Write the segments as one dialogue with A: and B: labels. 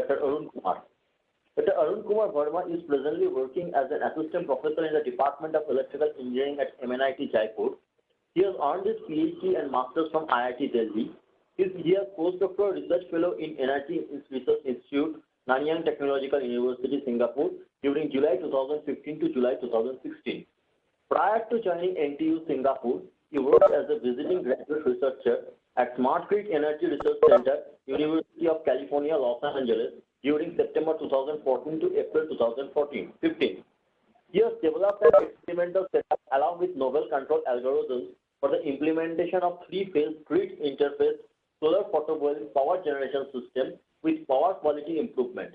A: Dr. Arun Kumar. Dr. Arun Kumar Verma is presently working as an assistant professor in the Department of Electrical Engineering at NIT Jaipur. He has earned his PhD and Masters from IIT Delhi. He is postdoctoral research fellow in NIT Research Institute, Nanyang Technological University, Singapore, during July 2015 to July 2016. Prior to joining NTU Singapore, he worked as a visiting graduate researcher at Smart Grid Energy Research Center, University of California, Los Angeles, during September 2014 to April 2015. He has developed an experimental setup along with novel control algorithms for the implementation of three-phase grid interface solar photovoltaic power generation system with power quality improvement.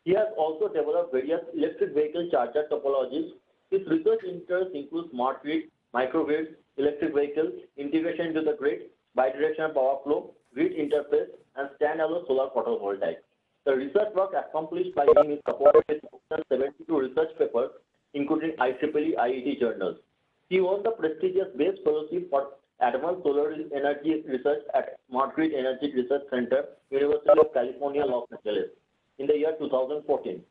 A: He has also developed various electric vehicle charger topologies. His research interests include smart grid, microgrids, electric vehicles, integration into the grid, bidirectional power flow, grid interface, and standalone solar photovoltaic. The research work accomplished by him is supported with 72 research papers, including IEEE IET journals. He won the prestigious Base Fellowship for Advanced Solar Energy Research at Smart Grid Energy Research Center, University of California, Los Angeles, in the year 2014.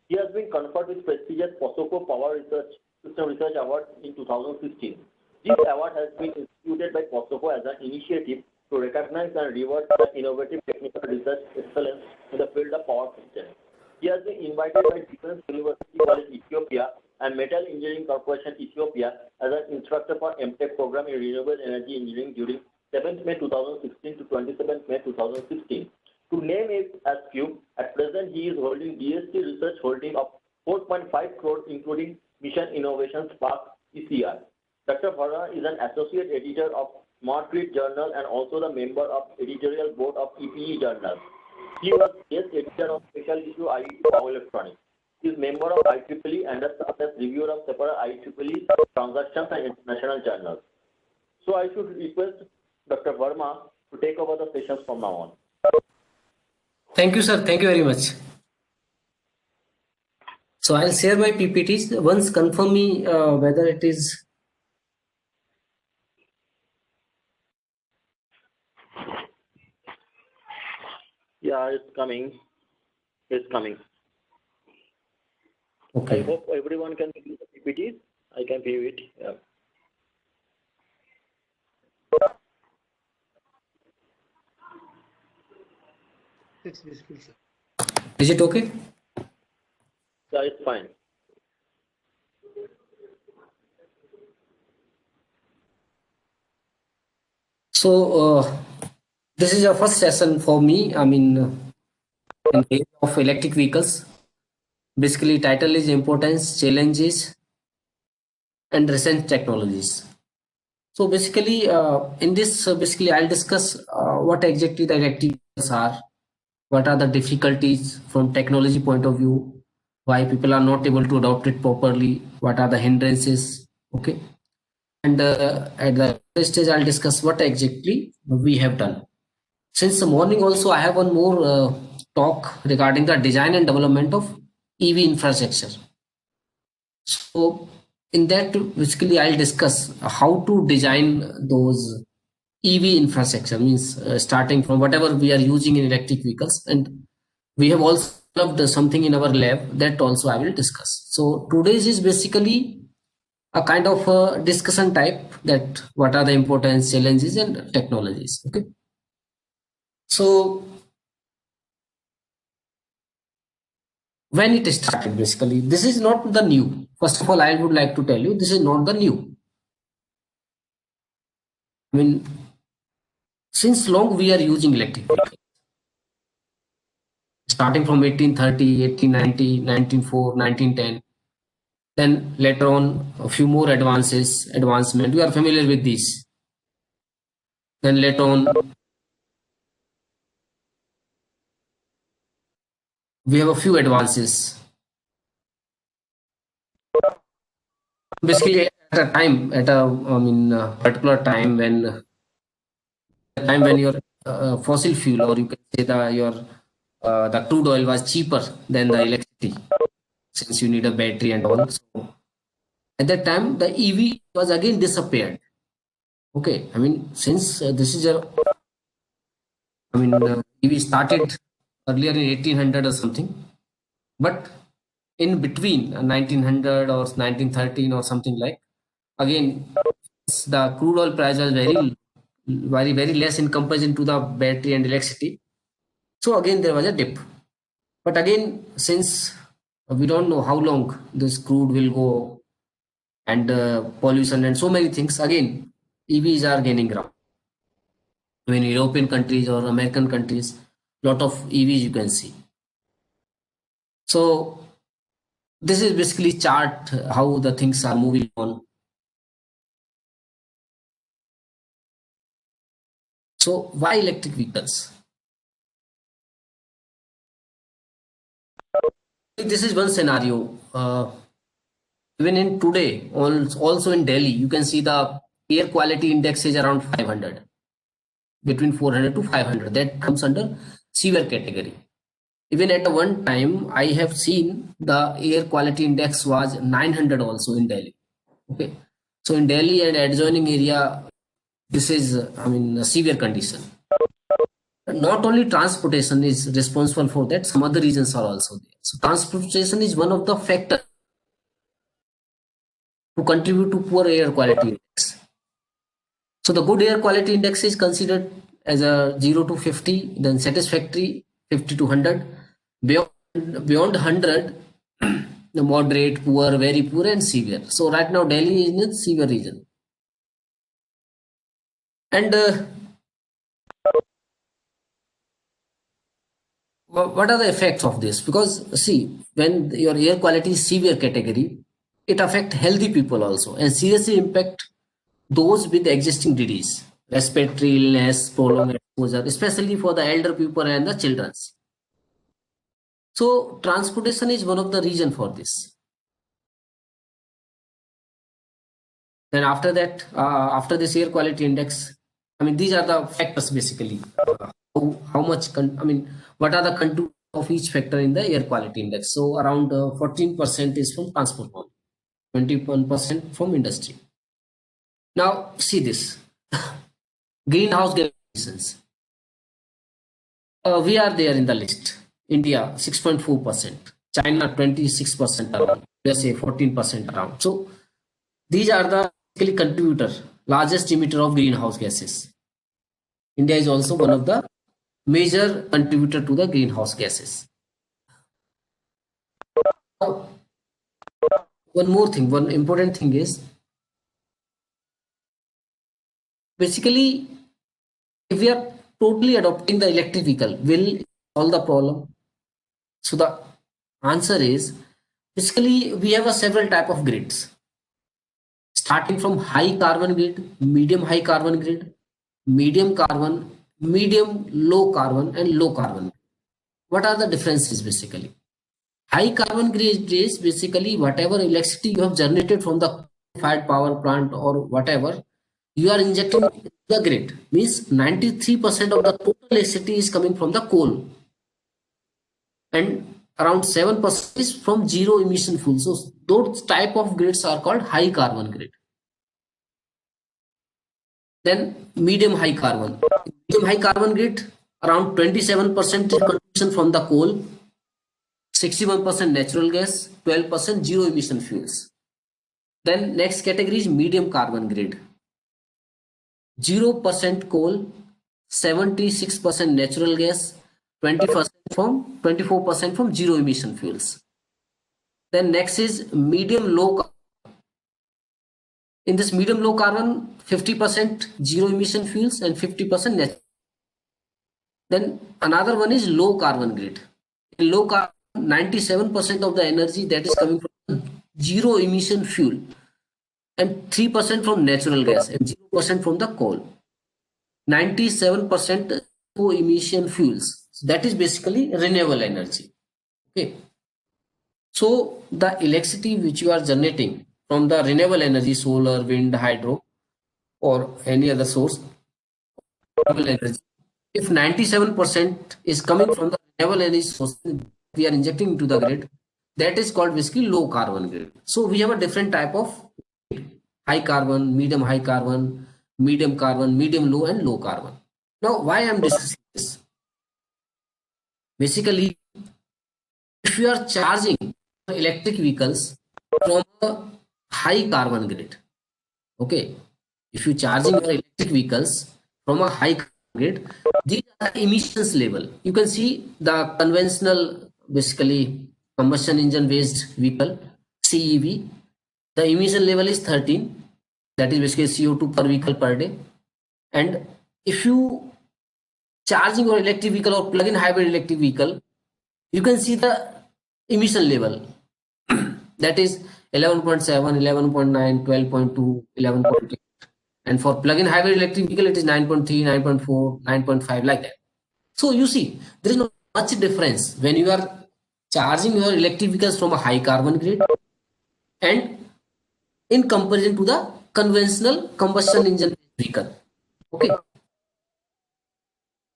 A: He has been conferred with prestigious POSOCO Power Research System Research Award in 2016. This award has been instituted by POSOCO as an initiative to recognize and reward the innovative technical research excellence in the field of power systems. He has been invited by Defense University College Ethiopia and Metal Engineering Corporation Ethiopia as an instructor for MTech program in renewable energy engineering during 7th May 2016 to 27th May 2016. To name it as few, at present he is holding DST research holding of 4.5 crore, including Mission Innovation Spark ECR. Dr. Verma is an associate editor of Smart Grid Journal and also the member of editorial board of EPE Journal. He was guest editor of special issue IET Power Electronics. He is member of IEEE and as reviewer of several IEEE transactions and international journals. So I should request Dr. Verma to take over the sessions from now on.
B: Thank you, sir. Thank you very much. So I'll share my PPTs. Once confirm me whether it is.
A: Yeah, it's coming. It's coming.
B: Okay.
A: I hope everyone can view the PPTs. I can view it. Yeah.
C: It's visible, sir.
B: Is it okay?
A: Yeah, it's fine.
B: So this is your first session for me. I mean, in the area of electric vehicles. Basically, title is Importance, Challenges, and Recent Technologies. So basically, in this, basically, I'll discuss what exactly the electric vehicles are, what are the difficulties from technology point of view, why people are not able to adopt it properly, what are the hindrances, okay. And at the stage, I'll discuss what exactly we have done. Since the morning also, I have one more talk regarding the design and development of EV infrastructure. So in that, basically, I'll discuss how to design those EV infrastructure, means starting from whatever we are using in electric vehicles. And we have also developed something in our lab that also I will discuss. So today's is basically a kind of a discussion type, that what are the importance, challenges, and technologies. Okay. So when it started, basically, this is not the new. First of all, I would like to tell you, this is not the new. I mean, since long we are using electric vehicles. Starting from 1830, 1890, 1904, 1910. Then later on, a few more advancement. We are familiar with these. Then later on, we have a few advances. Basically, at a time, particular time when your fossil fuel, or you can say the crude oil was cheaper than the electricity, since you need a battery and all. So at that time, the EV was again disappeared. Okay, I mean, since this is EV started earlier in 1800 or something. But in between 1900 or 1913 or something like, again, the crude oil price was very less in comparison to the battery and electricity. So again, there was a dip. But again, since we don't know how long this crude will go, and pollution and so many things, again, EVs are gaining ground. In European countries or American countries, lot of EVs you can see. So this is basically chart how the things are moving on. So why electric vehicles? This is one scenario. Even in today, also in Delhi, you can see the air quality index is around 500, between 400 to 500. That comes under severe category. Even at one time, I have seen the air quality index was 900 also in Delhi. Okay, so in Delhi and adjoining area, this is, a severe condition. Not only transportation is responsible for that, some other reasons are also there. So transportation is one of the factors to contribute to poor air quality index. So the good air quality index is considered as a 0 to 50, then satisfactory 50 to 100. Beyond 100, the moderate, poor, very poor, and severe. So right now Delhi is in the severe region. And what are the effects of this? Because see, when your air quality is severe category, it affects healthy people also and seriously impact those with existing disease, respiratory illness, prolonged exposure, especially for the elder people and the children. So transportation is one of the reason for this. Then after that, after this air quality index, these are the factors basically. How much, what are the contours of each factor in the air quality index? So around 14% is from transport, 21% from industry. Now see this greenhouse gas emissions. We are there in the list. India 6.4%, China 26% around, USA 14% around. So these are the basically contributor, largest emitter of greenhouse gases. India is also one of the major contributor to the greenhouse gases. Now, one more thing, one important thing is basically if we are totally adopting the electric vehicle, will it solve the problem? So the answer is basically we have a several type of grids, starting from high carbon grid, medium high carbon grid, medium carbon, medium low carbon, and low carbon. What are the differences basically? High carbon grid is basically whatever electricity you have generated from the fired power plant or whatever you are injecting the grid. Means 93% of the total electricity is coming from the coal, and around 7% is from zero emission fuel. So those type of grids are called high carbon grid. Then medium high carbon. Medium high carbon grid, around 27% contribution from the coal, 61% natural gas, 12% zero emission fuels. Then next category is medium carbon grid. 0% coal, 76% natural gas, 24% from zero emission fuels. Then next is medium low carbon. In this medium low carbon, 50% zero emission fuels and 50% natural. Then another one is low carbon grid. In low carbon, 97% of the energy that is coming from zero emission fuel and 3% from natural gas and 0% from the coal. 97% low emission fuels. So that is basically renewable energy. Okay. So the electricity which you are generating from the renewable energy, solar, wind, hydro, or any other source, renewable energy, if 97% is coming from the renewable energy source we are injecting into the grid, that is called basically low carbon grid. So we have a different type of high carbon, medium high carbon, medium low, and low carbon. Now why I am discussing this? basically, if you are charging electric vehicles from a high carbon grid, okay, if you charging your electric vehicles from a high carbon grid, these are the emissions level. You can see the conventional, basically combustion engine based vehicle, CEV, the emission level is 13, that is basically CO2 per vehicle per day. And if you charging your electric vehicle or plug-in hybrid electric vehicle, you can see the emission level, that is 11.7, 11.9, 12.2, 11.8. And for plug-in hybrid electric vehicle, it is 9.3, 9.4, 9.5, like that. So you see, there is not much difference when you are charging your electric vehicles from a high carbon grid and in comparison to the conventional combustion engine vehicle. Okay,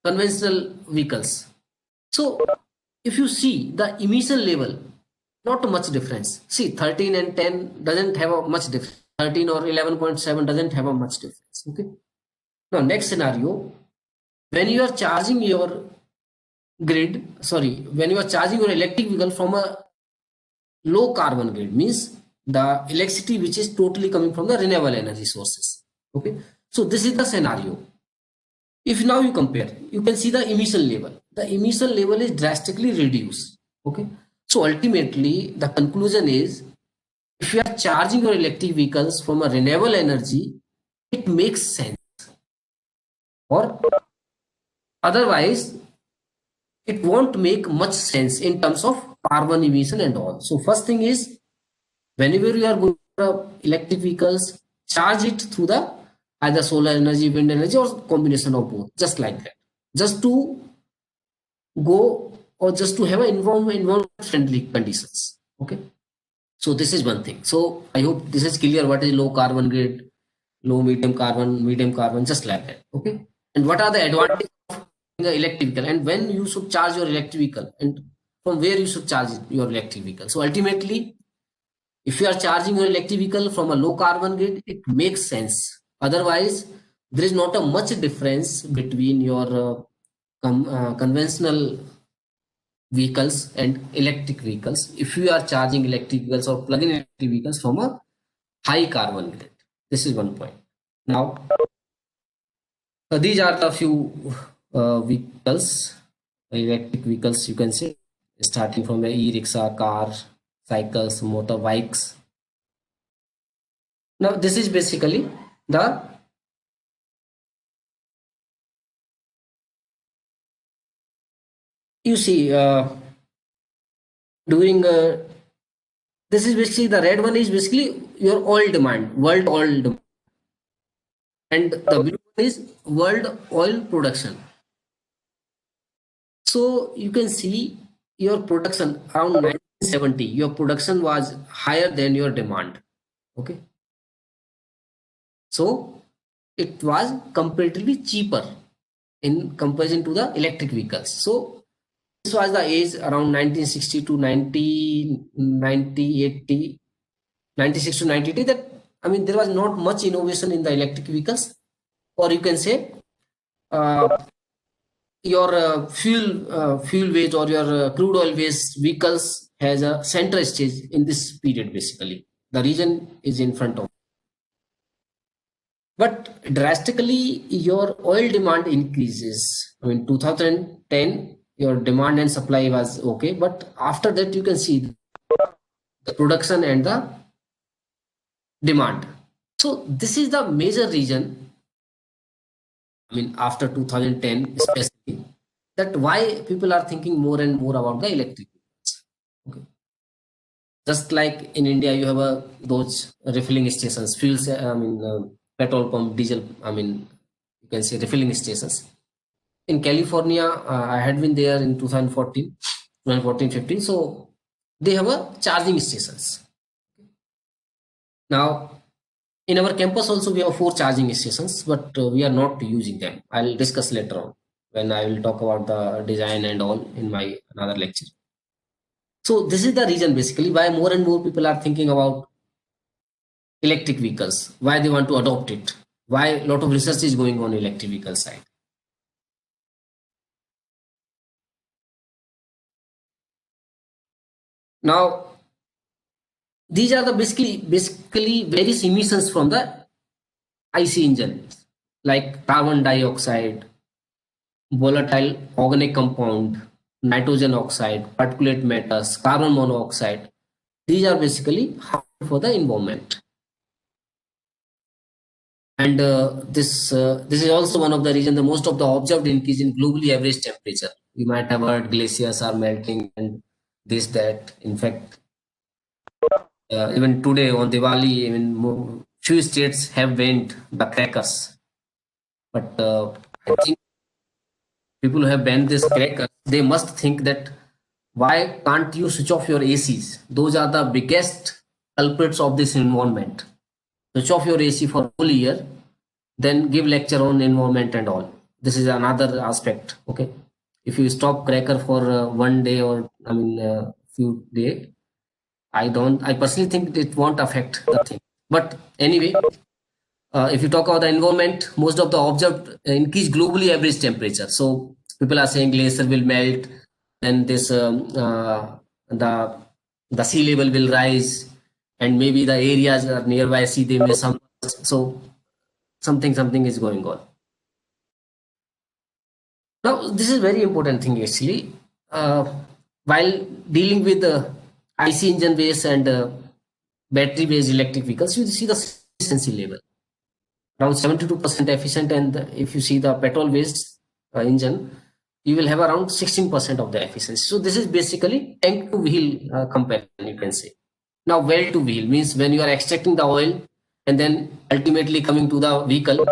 B: conventional vehicles. So if you see the emission level, not much difference. See, 13 and 10 doesn't have a much difference. 13 or 11.7 doesn't have a much difference. Okay. Now, next scenario, when you are charging your when you are charging your electric vehicle from a low carbon grid, means the electricity which is totally coming from the renewable energy sources. Okay. So this is the scenario. If now you compare, you can see the emission level. The emission level is drastically reduced. Okay. So ultimately, the conclusion is, if you are charging your electric vehicles from a renewable energy, it makes sense. Or otherwise, it won't make much sense in terms of carbon emission and all. So first thing is, whenever you are going for electric vehicles, charge it through the either solar energy, wind energy, or combination of both, just like that, just to go, or just to have an environment friendly conditions. Okay, so this is one thing. So I hope this is clear what is low carbon grid, low medium carbon, just like that. Okay, and what are the advantages of the electric vehicle, and when you should charge your electric vehicle, and from where you should charge your electric vehicle. So ultimately, if you are charging your electric vehicle from a low carbon grid, it makes sense. Otherwise, there is not a much difference between your conventional vehicles and electric vehicles if you are charging electric vehicles or plug-in electric vehicles from a high carbon grid. This is one point. Now, these are the few vehicles, electric vehicles, you can say, starting from the e-rickshaw, car, cycles, motorbikes. Now, this is basically the you see during this is basically the red one is basically your oil demand, world oil demand, and the blue one is world oil production. So you can see your production around 1970, your production was higher than your demand. Okay, so it was comparatively cheaper in comparison to the electric vehicles. So this was the age around 1960 to 1980, 96 to 98, that I mean there was not much innovation in the electric vehicles, or you can say your fuel waste or your crude oil waste vehicles has a center stage in this period. Basically, the region is in front of. But drastically, your oil demand increases. I mean, 2010, your demand and supply was okay, but after that, you can see the production and the demand. So this is the major reason. I mean, after 2010, especially, that why people are thinking more and more about the electric vehicles. Okay. Just like in India, you have those refilling stations, fuels. I mean, petrol pump, diesel. I mean, you can say refilling stations. In California, I had been there in 2014, 2014-15. So they have a charging stations. Now, in our campus also we have 4 charging stations, but we are not using them. I'll discuss later on when I will talk about the design and all in my another lecture. So this is the reason basically why more and more people are thinking about electric vehicles, why they want to adopt it, why a lot of research is going on electric vehicle side. Now, these are the basically various emissions from the IC engine, like carbon dioxide, volatile organic compound, nitrogen oxide, particulate matters, carbon monoxide. These are basically harmful for the environment. And this is also one of the reasons the most of the observed increase in globally average temperature. You might have heard glaciers are melting and this that. In fact, even today on Diwali, even few states have banned the crackers. But I think people who have banned this crackers, they must think that why can't you switch off your ACs? Those are the biggest culprits of this environment. Switch off your AC for a whole year, then give lecture on environment and all. This is another aspect. Okay, if you stop cracker for one day or few day, I personally think it won't affect the thing. But anyway, if you talk about the environment, most of the observed increase globally average temperature. So people are saying glacier will melt, and this the sea level will rise, and maybe the areas are nearby sea they may some. So something is going on. Now this is very important thing actually. While dealing with the IC engine based and battery based electric vehicles, you see the efficiency level around 72% efficient, and if you see the petrol based engine, you will have around 16% of the efficiency. So this is basically tank to wheel comparison, you can say. Now well to wheel means when you are extracting the oil and then ultimately coming to the vehicle,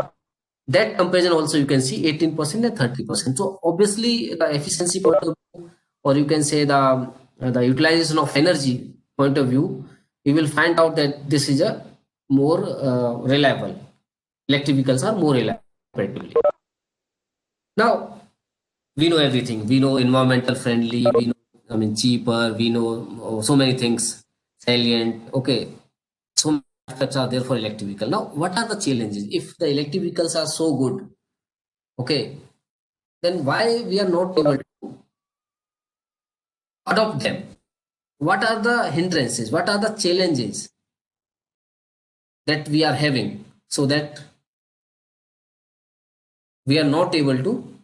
B: that comparison also you can see 18% and 30%. So obviously the efficiency point of view, or you can say the utilization of energy point of view, you will find out that this is a more reliable. Electric vehicles are more reliable comparatively. Now we know everything. We know environmental friendly. We know cheaper. We know so many things salient. Okay, so many aspects are there for electric vehicle. Now, what are the challenges? If the electric vehicles are so good, okay, then why we are not able to adopt them? What are the hindrances? What are the challenges that we are having so that we are not able to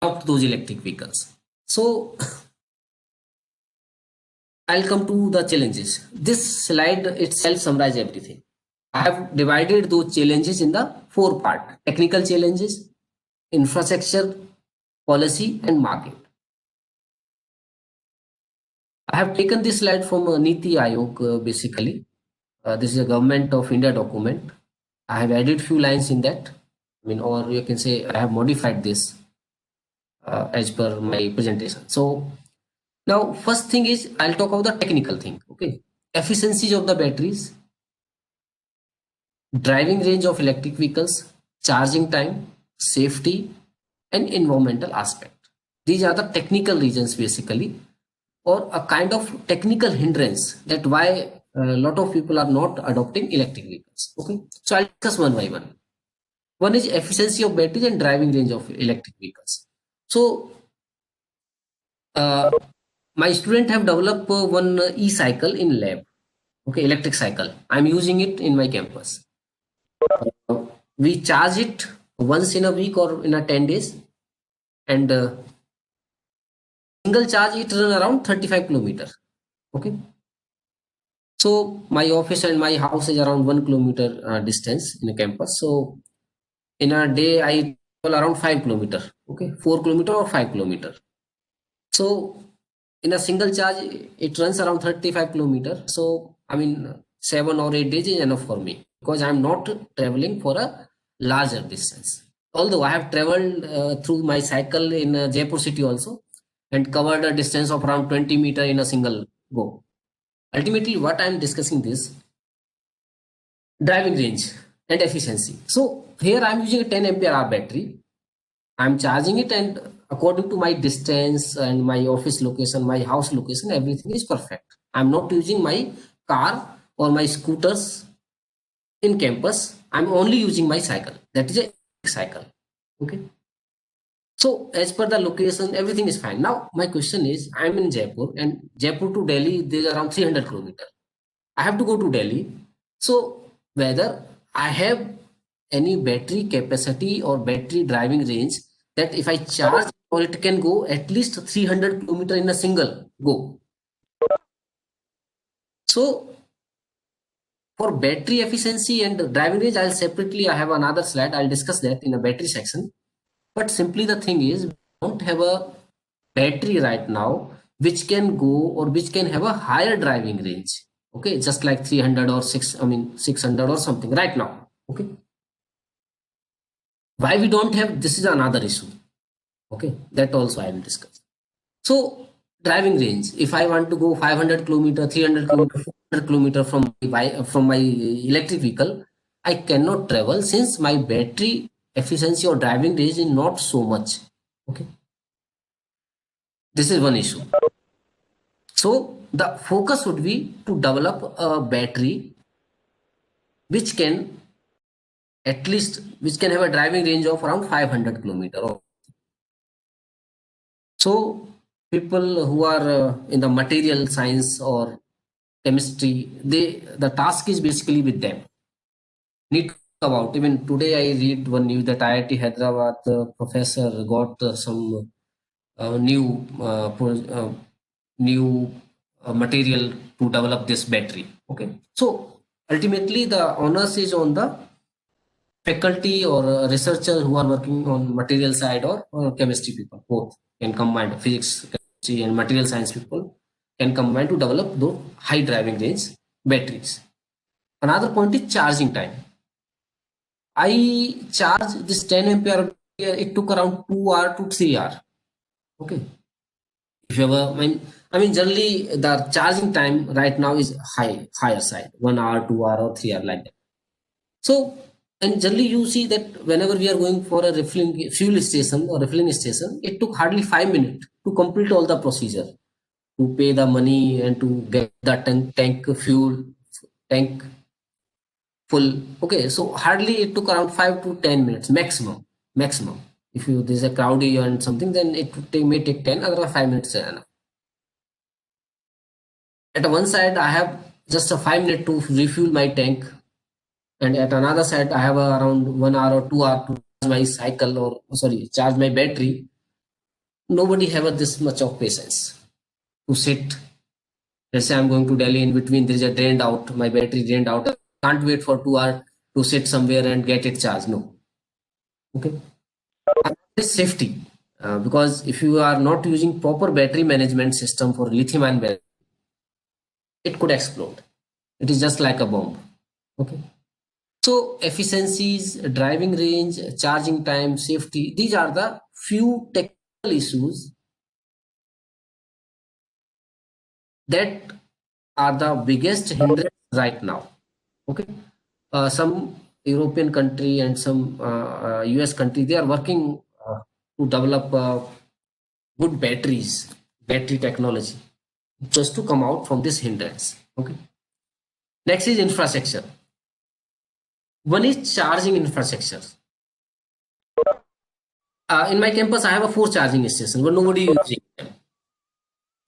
B: adopt those electric vehicles? So I'll come to the challenges. This slide itself summarizes everything. I have divided those challenges in the 4 parts: technical challenges, infrastructure, policy, and market. I have taken this slide from NIT Aayog basically. This is a Government of India document. I have added few lines in that. Or you can say I have modified this as per my presentation. So now first thing is I'll talk about the technical thing. Okay, efficiencies of the batteries, driving range of electric vehicles, charging time, safety, and environmental aspect. These are the technical reasons basically, or a kind of technical hindrance that why a lot of people are not adopting electric vehicles. Okay, so I'll discuss one by one. One is efficiency of batteries and driving range of electric vehicles. So my student have developed one e-cycle in lab. Okay, electric cycle. I'm using it in my campus. We charge it once in a week or in a 10 days, and single charge it run around 35 kilometers. Okay, so my office and my house is around 1 kilometer distance in a campus. So in a day I travel around 5 kilometers. Okay, 4 kilometers or 5 kilometers. So in a single charge it runs around 35 kilometers. So 7 or 8 days is enough for me, because I'm not traveling for a larger distance. Although I have traveled through my cycle in Jaipur city also, and covered a distance of around 20 meters in a single go. Ultimately what I'm discussing this driving range and efficiency. So here I'm using a 10 ampere hour battery. I'm charging it, and according to my distance and my office location, my house location, everything is perfect. I'm not using my car or my scooters in campus. I'm only using my cycle. That is a cycle. Okay. So as per the location, everything is fine. Now my question is, I'm in Jaipur, and Jaipur to Delhi, there's around 300 kilometers. I have to go to Delhi. So whether I have any battery capacity or battery driving range, that if I charge, or it can go at least 300 kilometers in a single go. So for battery efficiency and driving range, I have another slide. I'll discuss that in a battery section. But simply the thing is, we don't have a battery right now which can go, or which can have a higher driving range. Okay, just like 300 or 600 or something right now. Okay, why we don't have, this is another issue. Okay, that also I will discuss. So driving range, if I want to go 500 kilometer, 300 kilometer, 400 kilometer from my electric vehicle, I cannot travel, since my battery efficiency or driving range is not so much. Okay, this is one issue. So the focus would be to develop a battery which can which can have a driving range of around 500 kilometer. So people who are in the material science or chemistry, the task is basically with them. Need to talk about, even today I read one news that IIT Hyderabad professor got some new material to develop this battery. Okay, so ultimately the onus is on the faculty or researchers who are working on material side, or chemistry people, both can combine, physics, chemistry and material science people can combine to develop those high driving range batteries. Another point is charging time. I charged this 10 ampere, it took around 2 hour to 3 hour. Okay, if you have generally the charging time right now is higher side, 1 hour, 2 hour or 3 hour, like that. So, and generally you see that whenever we are going for a refueling fuel station or refilling station, it took hardly 5 minutes to complete all the procedure, to pay the money and to get the tank full. Okay, so hardly it took around 5 to 10 minutes maximum. If you there's a crowdy and something, then may take 10, otherwise 5 minutes is enough. At one side, I have just a 5 minute to refuel my tank, and at another side, I have around 1 hour or 2 hour to charge my cycle, or sorry, charge my battery. Nobody have this much of patience to sit. Let's say I'm going to Delhi, in between there is a drained out, my battery drained out. I can't wait for 2 hours to sit somewhere and get it charged. No. Okay. This safety, because if you are not using proper battery management system for lithium ion battery, it could explode. It is just like a bomb. Okay. So efficiencies, driving range, charging time, safety, these are the few technical issues that are the biggest hindrance right now. Okay. Some European country and some US country, they are working to develop good battery technology, just to come out from this hindrance. Okay. Next is infrastructure. One is charging infrastructure. In my campus, I have a 4 charging stations, but nobody using them.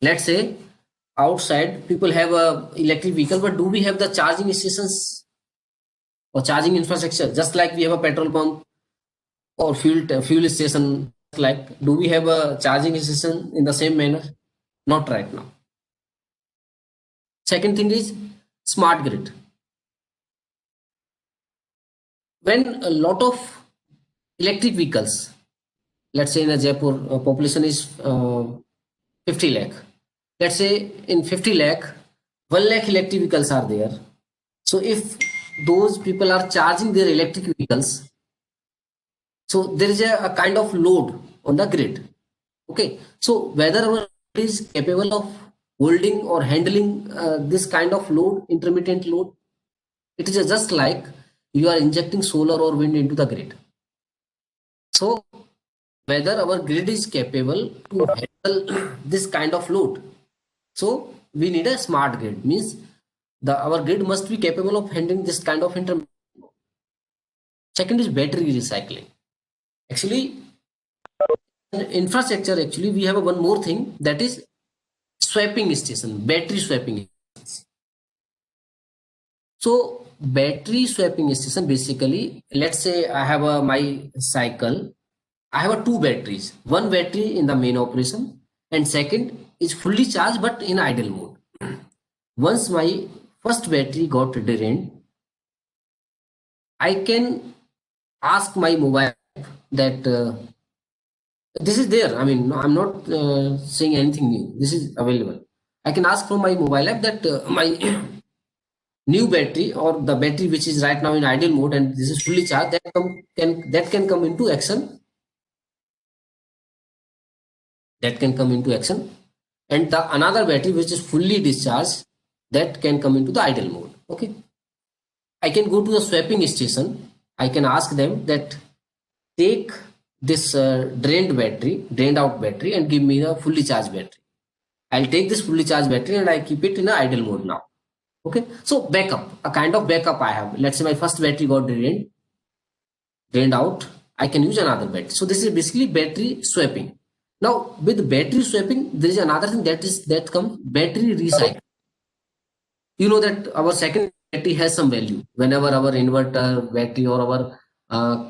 B: Let's say outside people have a electric vehicle, but do we have the charging stations or charging infrastructure? Just like we have a petrol pump or fuel station, like, do we have a charging station in the same manner? Not right now. Second thing is smart grid. When a lot of electric vehicles, let's say in a Jaipur population is 50 lakh. Let's say in 50 lakh, 1 lakh electric vehicles are there. So if those people are charging their electric vehicles, so there is a kind of load on the grid. Okay, so whether our grid is capable of holding or handling this kind of load, intermittent load, it is just like you are injecting solar or wind into the grid. So whether our grid is capable to handle this kind of load. So we need a smart grid, means our grid must be capable of handling this kind of intermittent load. Second is battery recycling. Actually, infrastructure, actually, we have a one more thing, that is swapping station, battery swapping. So battery swapping station, basically, let's say I have my cycle. I have two batteries. One battery in the main operation, and second is fully charged but in idle mode. Once my first battery got drained, I can ask my mobile that this is there. I mean, I'm not saying anything new. This is available. I can ask from my mobile app that my new battery, or the battery which is right now in idle mode and this is fully charged, that can come into action. That can come into action, and the another battery which is fully discharged, that can come into the idle mode. Okay, I can go to the swapping station. I can ask them that take this drained out battery and give me the fully charged battery. I'll take this fully charged battery and I keep it in a idle mode now. Okay, so backup, a kind of backup I have. Let's say my first battery got drained out. I can use another battery. So this is basically battery swapping. Now with battery swapping, there is another thing that comes battery recycling. You know that our second battery has some value. Whenever our inverter battery or our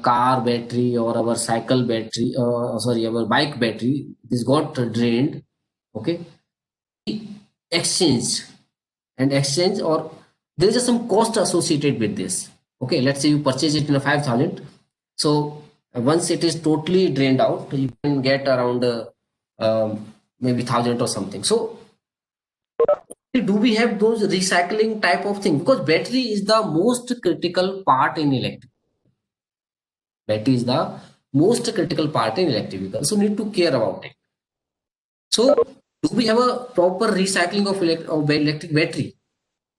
B: car battery or our cycle battery, sorry, our bike battery, this got drained. Okay, exchange or there is some cost associated with this. Okay, let's say you purchase it in a 5,000. So once it is totally drained out, you can get around maybe 1,000 or something. So do we have those recycling type of thing? Because battery is the most critical part in electric. Battery is the most critical part in electric vehicle. So need to care about it. So do we have a proper recycling of electric battery?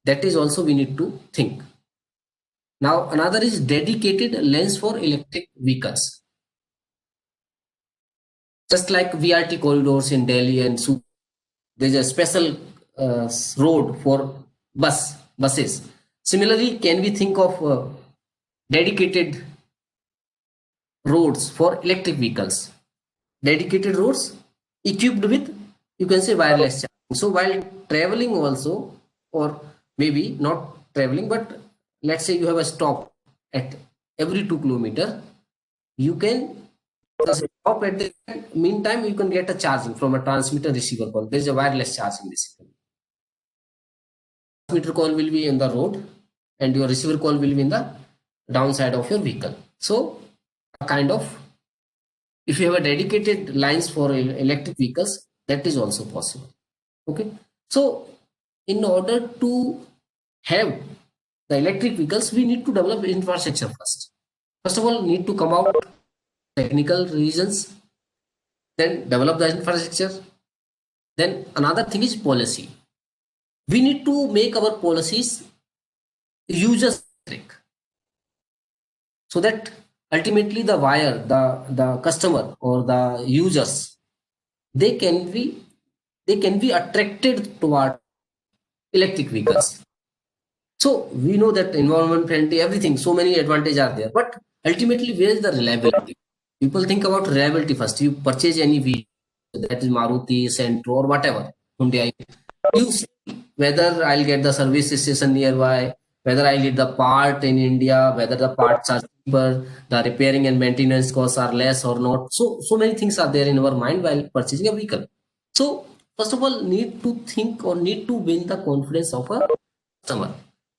B: That is also we need to think. Now another is dedicated lanes for electric vehicles. Just like VRT corridors in Delhi and there's a special road for buses. Similarly, can we think of dedicated roads for electric vehicles? Dedicated roads equipped with, you can say, wireless charging. So while traveling also, or maybe not traveling, but let's say you have a stop at every 2 kilometers, you can stop at the meantime, you can get a charging from a transmitter receiver call. There is a wireless charging basically. Transmitter call will be in the road and your receiver call will be in the downside of your vehicle. So a kind of, if you have a dedicated lines for electric vehicles, that is also possible. Okay, so in order to have the electric vehicles, we need to develop infrastructure first. First of all, need to come out technical reasons, then develop the infrastructure. Then another thing is policy. We need to make our policies user-centric, so that ultimately the buyer, the customer or the users, they can be attracted toward electric vehicles. So we know that environment friendly, everything, so many advantages are there, but ultimately where is the reliability? People think about reliability first. You purchase any vehicle, that is Maruti, Sentro or whatever, Hyundai, you see whether I'll get the service station nearby, whether I'll get the part in India, whether the parts are cheaper, the repairing and maintenance costs are less or not. So many things are there in our mind while purchasing a vehicle. So first of all, need to think or need to win the confidence of a customer.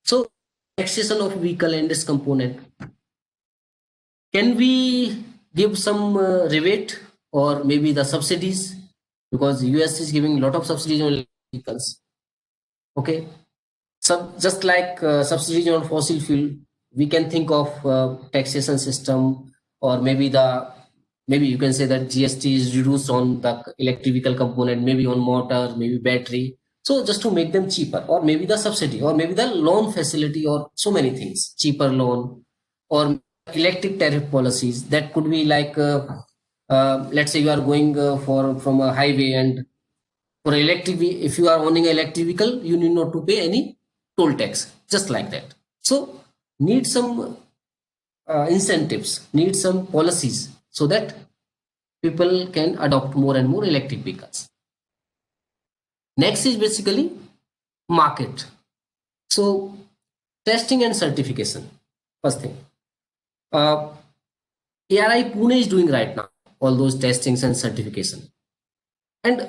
B: So taxation of vehicle and its component. Can we give some rebate or maybe the subsidies? Because US is giving a lot of subsidies on vehicles. Okay, so just like subsidies on fossil fuel, we can think of taxation system, or maybe you can say that GST is reduced on the electric vehicle component, maybe on motor, maybe battery. So just to make them cheaper, or maybe the subsidy, or maybe the loan facility, or so many things, cheaper loan, or electric tariff policies. That could be like, let's say you are going from a highway, and for electric, if you are owning an electric vehicle, you need not to pay any toll tax, just like that. So need some incentives, need some policies, so that people can adopt more and more electric vehicles. Next is basically market. So testing and certification. First thing, ARI Pune is doing right now all those testings and certification. And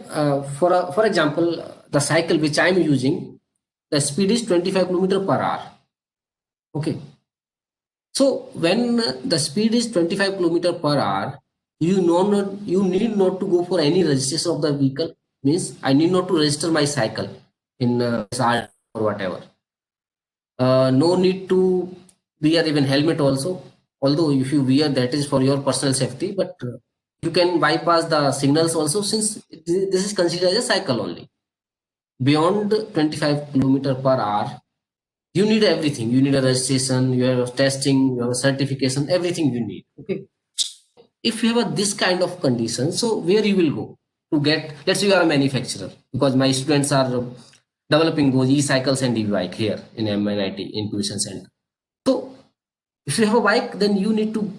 B: for example, the cycle which I am using, the speed is 25 km per hour. Okay. So when the speed is 25 km per hour, you need not to go for any registration of the vehicle. Means I need not to register my cycle in SR or whatever. No need to wear even helmet also. Although if you wear, that is for your personal safety, but you can bypass the signals also, since this is considered as a cycle only. Beyond 25 km per hour, you need everything. You need a registration, your testing, your certification, everything you need. Okay. If you have this kind of condition, so where you will go to get, let's say you are a manufacturer, because my students are developing those e-cycles and e-bike here in NIT Intuition Center. So if you have a bike, then you need to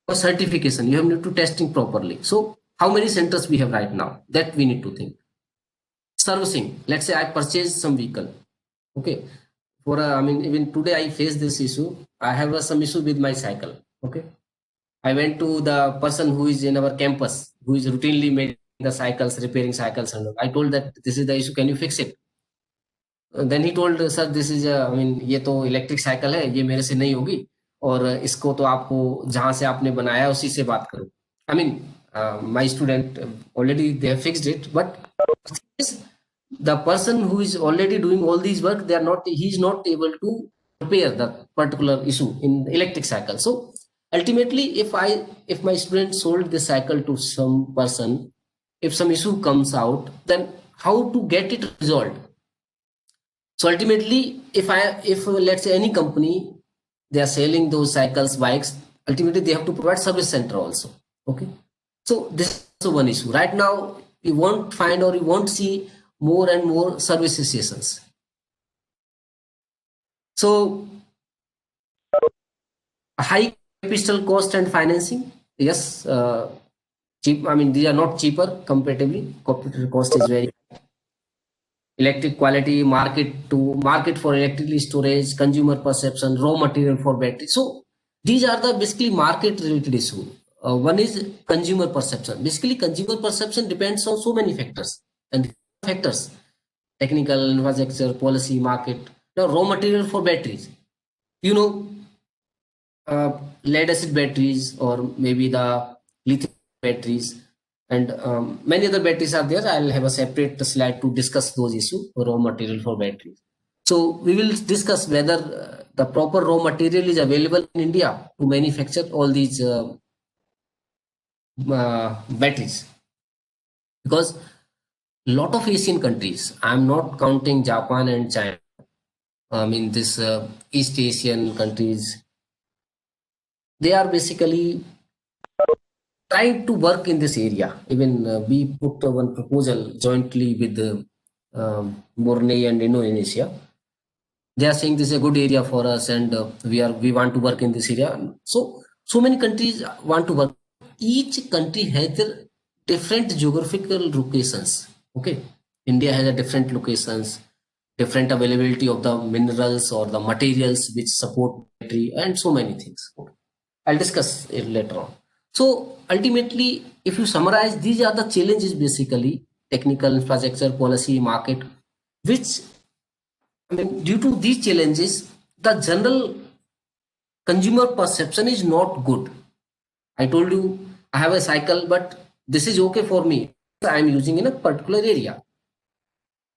B: a certification, you have need to testing properly. So how many centers we have right now, that we need to think. Servicing, let's say I purchased some vehicle. Okay. For I mean, even today I face this issue. I have some issue with my cycle. Okay. I went to the person who is in our campus, who is routinely making the cycles, repairing cycles, and I told that this is the issue. Can you fix it? Then he told, sir, this is I mean, ये तो electric cycle है, ये मेरे से नहीं होगी, और इसको तो आपको जहां से आपने बनाया उसी से बात करो. I mean, my student already they have fixed it, but the person who is already doing all these work, he is not able to repair the particular issue in the electric cycle. So ultimately, if my student sold the cycle to some person, if some issue comes out, then how to get it resolved? So ultimately, if let's say any company, they are selling those cycles, bikes, ultimately they have to provide service center also. Okay. So this is also one issue. Right now, you won't find or you won't see more and more service stations. So high capital cost and financing. Yes, cheap. I mean, these are not cheaper comparatively. Capital cost is very high. Electric quality, market for electricity storage, consumer perception, raw material for battery. So these are the basically market related issue. One is consumer perception. Basically, consumer perception depends on so many factors, and factors: technical, infrastructure, policy, market. Now, raw material for batteries. You know, lead acid batteries, or maybe the lithium batteries, and many other batteries are there. I'll have a separate slide to discuss those issues, raw material for batteries. So we will discuss whether the proper raw material is available in India to manufacture all these batteries, because lot of Asian countries, I'm not counting Japan and China, I mean this East Asian countries, they are basically trying to work in this area. Even we put one proposal jointly with Brunei and Indonesia. They are saying this is a good area for us, and we want to work in this area. So many countries want to work. Each country has their different geographical locations. Okay, India has a different locations, different availability of the minerals or the materials which support battery, and so many things. Okay. I'll discuss it later on. So ultimately, if you summarize, these are the challenges basically: technical, infrastructure, policy, market, which, I mean, due to these challenges, the general consumer perception is not good. I told you I have a cycle, but this is okay for me. I am using in a particular area.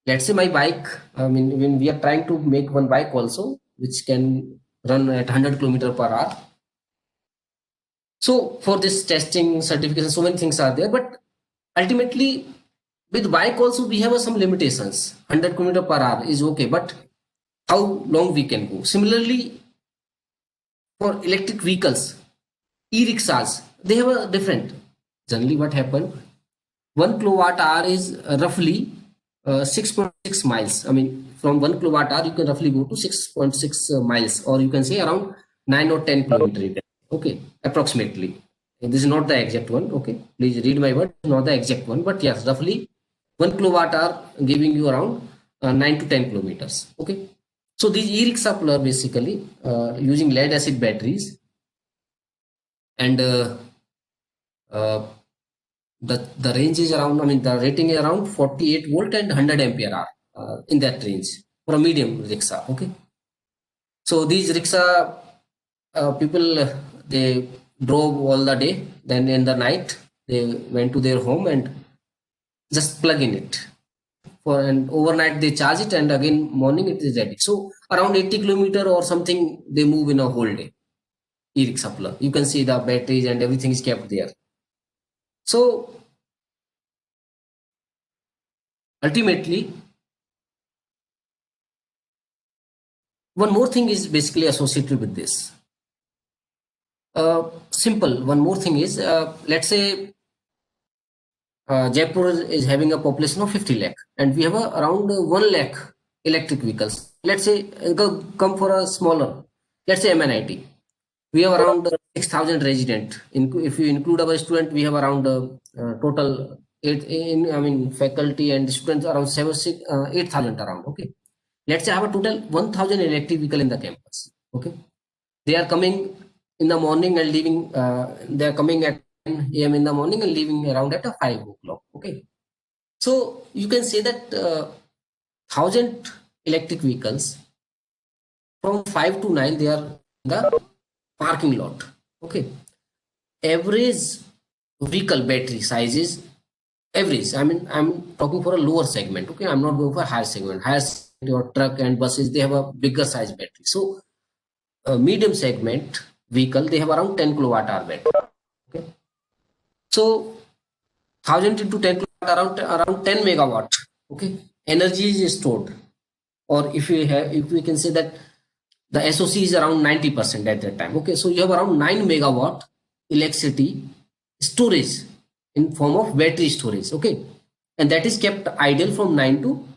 B: Let's say my bike, I mean, when we are trying to make one bike also, which can run at 100 km per hour. So for this testing, certification, so many things are there, but ultimately with bike also we have some limitations. 100 km per hour is okay, but how long we can go? Similarly, for electric vehicles, e-rickshaws, they have a different. Generally, what happened? 1 kilowatt hour is roughly 6.6 miles. I mean, from 1 kilowatt hour, you can roughly go to 6.6 miles, or you can say around 9 or 10 kilometers. Okay, approximately. This is not the exact one. Okay, please read my word. Not the exact one, but yes, roughly 1 kilowatt hour giving you around 9 to 10 kilometers. Okay, so these e-rickshaw are basically using lead acid batteries, and uh, the range is around, I mean, the rating is around 48 volt and 100 ampere hour in that range for a medium rickshaw. Okay, so these rickshaw people, they drove all the day, then in the night they went to their home and just plug in it for, and overnight they charge it, and again morning it is ready. So around 80 kilometer or something they move in a whole day. E-rickshaw, you can see the batteries and everything is kept there. So ultimately, one more thing is basically associated with this. Simple. One more thing is, let's say Jaipur is having a population of 50 lakh, and we have around 1 lakh electric vehicles. Let's say come for a smaller, let's say MNIT. We have around 6,000 resident. If you include our student, we have around total faculty and students around 8,000 around. Okay, let's say I have a total 1,000 electric vehicle in the campus. Okay, they are coming in the morning and leaving. They are coming at 10 a.m. in the morning and leaving around at 5 o'clock. Okay, so you can say that 1,000 electric vehicles from 5 to 9 they are in the parking lot. Okay, average vehicle battery size is average. I mean, I'm talking for a lower segment. Okay, I'm not going for higher segment. Higher segment, your truck and buses, they have a bigger size battery. So medium segment vehicle, they have around 10 kilowatt hour battery. Okay, so 1,000 into 10 kilowatt, around 10 megawatt. Okay, energy is stored, or if we can say that the SOC is around 90% at that time. Okay, so you have around 9 megawatt electricity storage in form of battery storage. Okay, and that is kept idle from 9 to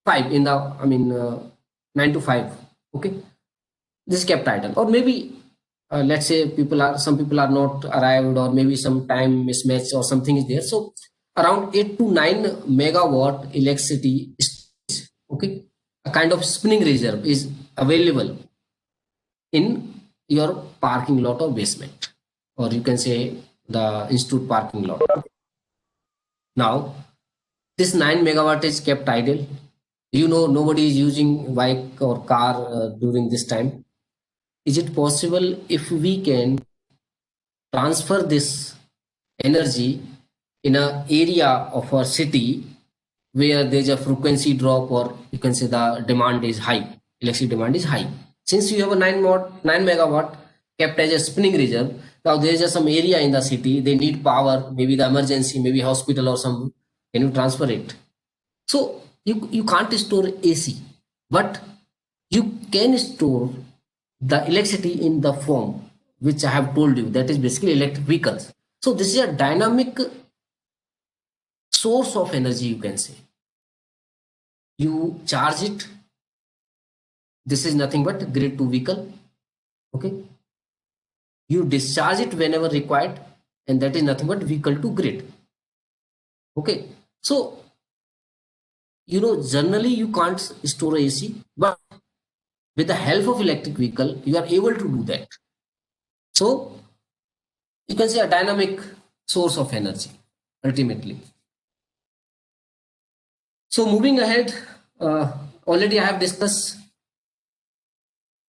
B: 5 in the, 9 to 5. Okay, this is kept idle, or maybe let's say some people are not arrived, or maybe some time mismatch or something is there. So around 8 to 9 megawatt electricity storage, okay, a kind of spinning reserve is available in your parking lot or basement, or you can say the institute parking lot. Now this 9 megawatt is kept idle. Nobody is using bike or car during this time. Is it possible if we can transfer this energy in a area of a city where there's a frequency drop, or you can say the demand is high, electricity demand is high? Since you have a 9 megawatt kept as a spinning reserve, now there's just some area in the city, they need power, maybe the emergency, maybe hospital or some, can you transfer it? So you can't store AC, but you can store the electricity in the form which I have told you, that is basically electric vehicles. So this is a dynamic source of energy, you can say. You charge it. This is nothing but grid to vehicle. Okay. You discharge it whenever required, and that is nothing but vehicle to grid. Okay. So, generally you can't store AC, but with the help of electric vehicle, you are able to do that. So you can say a dynamic source of energy ultimately. So moving ahead, already I have discussed,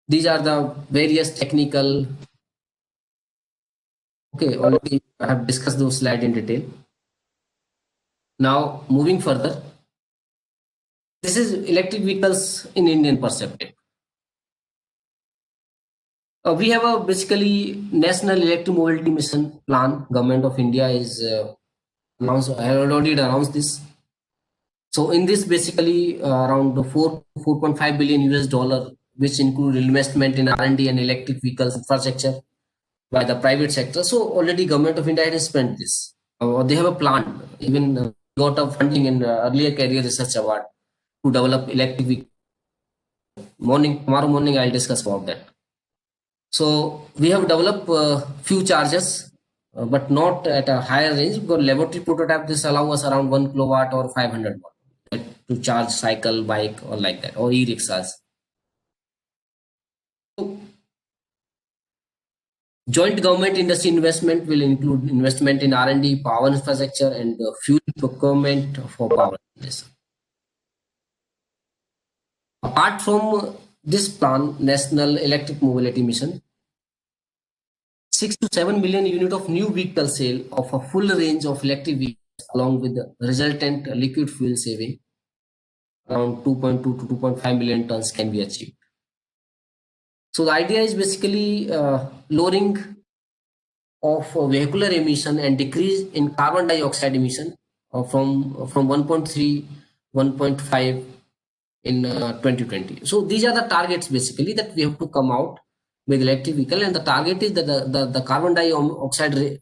B: these are the various technical. Okay, already I have discussed those slides in detail. Now moving further, this is electric vehicles in Indian perspective. We have a basically National Electric Mobility Mission Plan. Government of India is announced. I have already announced this. So in this, basically around 4.5 billion US dollar, which include investment in R&D and electric vehicles infrastructure by the private sector. So already Government of India has spent this. They have a plan. Even got a funding in earlier career research award to develop electric vehicles. Tomorrow morning I'll discuss about that. So we have developed few chargers but not at a higher range, because laboratory prototype this allow us around 1 kilowatt or 500 watt to charge cycle, bike, or like that, or e-rickshaws. So, joint government industry investment will include investment in R&D, power infrastructure, and fuel procurement for power generation. Apart from this plan, National Electric Mobility Mission, 6 to 7 million unit of new vehicle sale of a full range of electric vehicles along with the resultant liquid fuel saving around 2.2 to 2.5 million tons can be achieved. So the idea is basically lowering of vehicular emission and decrease in carbon dioxide emission from 1.3 1.5 in 2020. So these are the targets basically that we have to come out with electric vehicle, and the target is that the carbon dioxide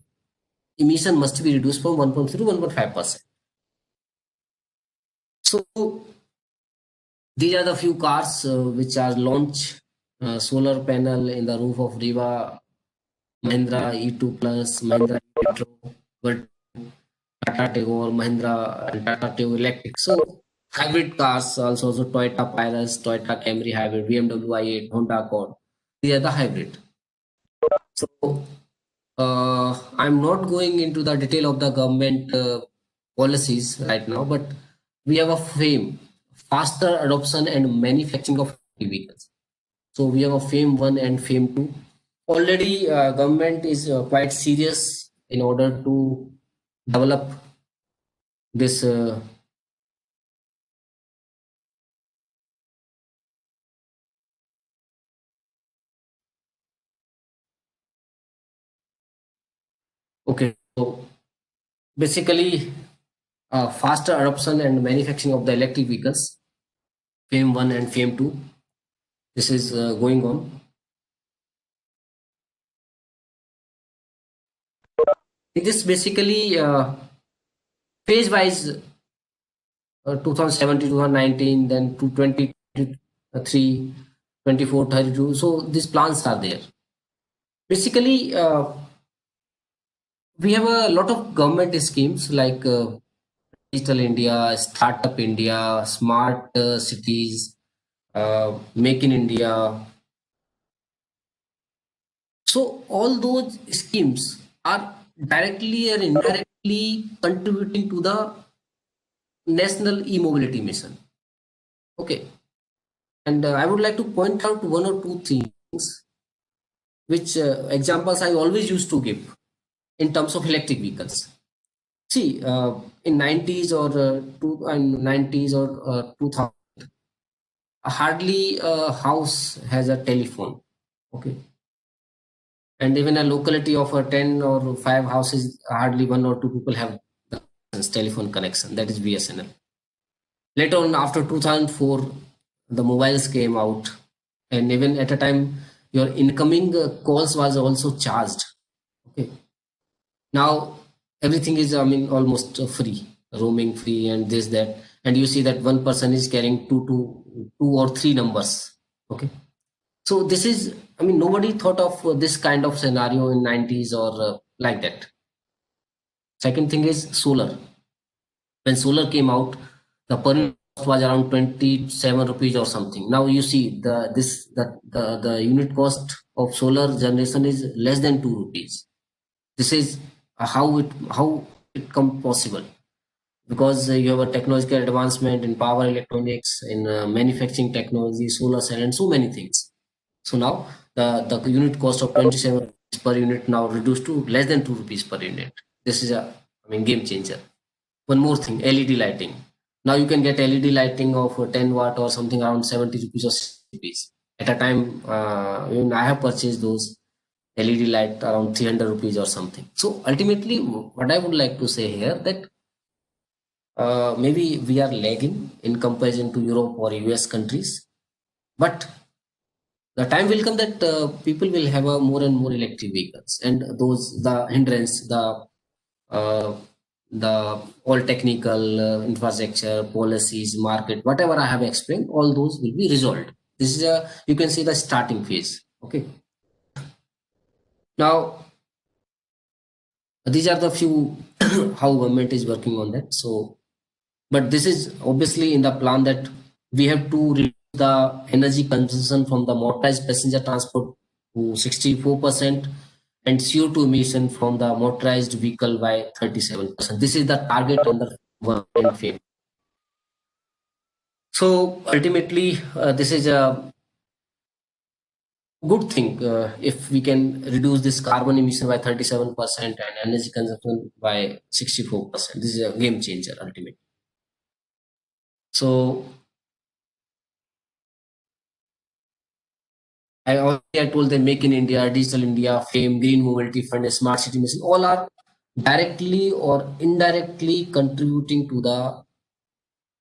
B: emission must be reduced from 1.3 to 1.5%. So these are the few cars which are launched solar panel in the roof of Riva, Mahindra E2 Plus, Mahindra Metro, Tata Tigor, Mahindra, and Tata Tigor Electric. So hybrid cars also, so Toyota Pyrus, Toyota Camry hybrid, BMW i8, Honda Accord. These are the hybrid. So I'm not going into the detail of the government policies right now, but we have a FAME, faster adoption and manufacturing of vehicles. So we have a FAME 1 and FAME 2. Already government is quite serious in order to develop this okay. So basically faster adoption and manufacturing of the electric vehicles, FAME 1 and FAME 2. This is going on. It is basically phase wise 2017, 2019, then to 2023, 24, 32. So these plans are there. Basically, we have a lot of government schemes like Digital India, Startup India, Smart Cities, Make in India. So all those schemes are directly or indirectly contributing to the national e-mobility mission. Okay, and I would like to point out one or two things which examples I always used to give in terms of electric vehicles. See, in 90s or 90s or 2000, hardly a house has a telephone. Okay, and even a locality of 10 or 5 houses, hardly 1 or 2 people have the telephone connection. That is BSNL. Later on, after 2004, the mobiles came out, and even at a time, your incoming calls was also charged. Okay, now everything is, I mean, almost free, roaming free, and this that, and you see that one person is carrying two or three numbers. Okay, so this is, I mean, nobody thought of this kind of scenario in 90s or like that. Second thing is solar. When solar came out, the per unit cost was around 27 rupees or something. Now you see the unit cost of solar generation is less than 2 rupees. This is how it come possible, because you have a technological advancement in power electronics, in manufacturing technology, solar cell, and so many things. So now the unit cost of 27 rupees per unit now reduced to less than 2 rupees per unit. This is a, I mean, game changer. One more thing, LED lighting. Now you can get LED lighting of 10 watt or something around 70 rupees or 60 rupees. At a time, even I have purchased those LED light around 300 rupees or something. So ultimately, what I would like to say here that maybe we are lagging in comparison to Europe or US countries, but the time will come that people will have more and more electric vehicles, and those the hindrance, uh, the all technical infrastructure, policies, market, whatever I have explained, all those will be resolved. This is a, you can see the starting phase. Okay. Now These are the few how government is working on that. So, but this is obviously in the plan that we have to reduce the energy consumption from the motorized passenger transport to 64% and CO2 emission from the motorized vehicle by 37%. This is the target under government frame. So ultimately, this is a good thing if we can reduce this carbon emission by 37% and energy consumption by 64%. This is a game changer ultimately. So I told them Make in India, Digital India, FAME, Green Mobility Fund, Smart City Mission, all are directly or indirectly contributing to the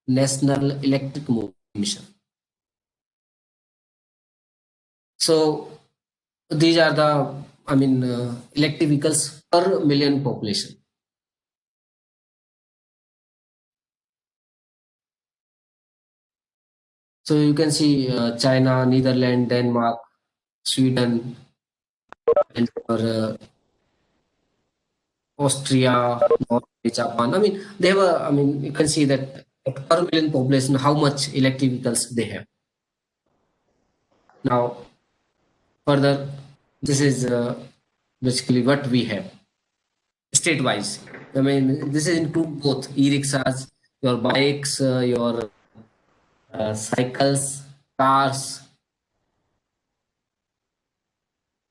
B: National Electric Mobility Mission. So these are the, electric vehicles per million population. So you can see China, Netherlands, Denmark, Sweden, and Austria, Norway, Japan. They have a, you can see that per million population, how much electric vehicles they have. Now, further, this is basically what we have state-wise. This is include both e-rickshaws, your bikes, your cycles, cars,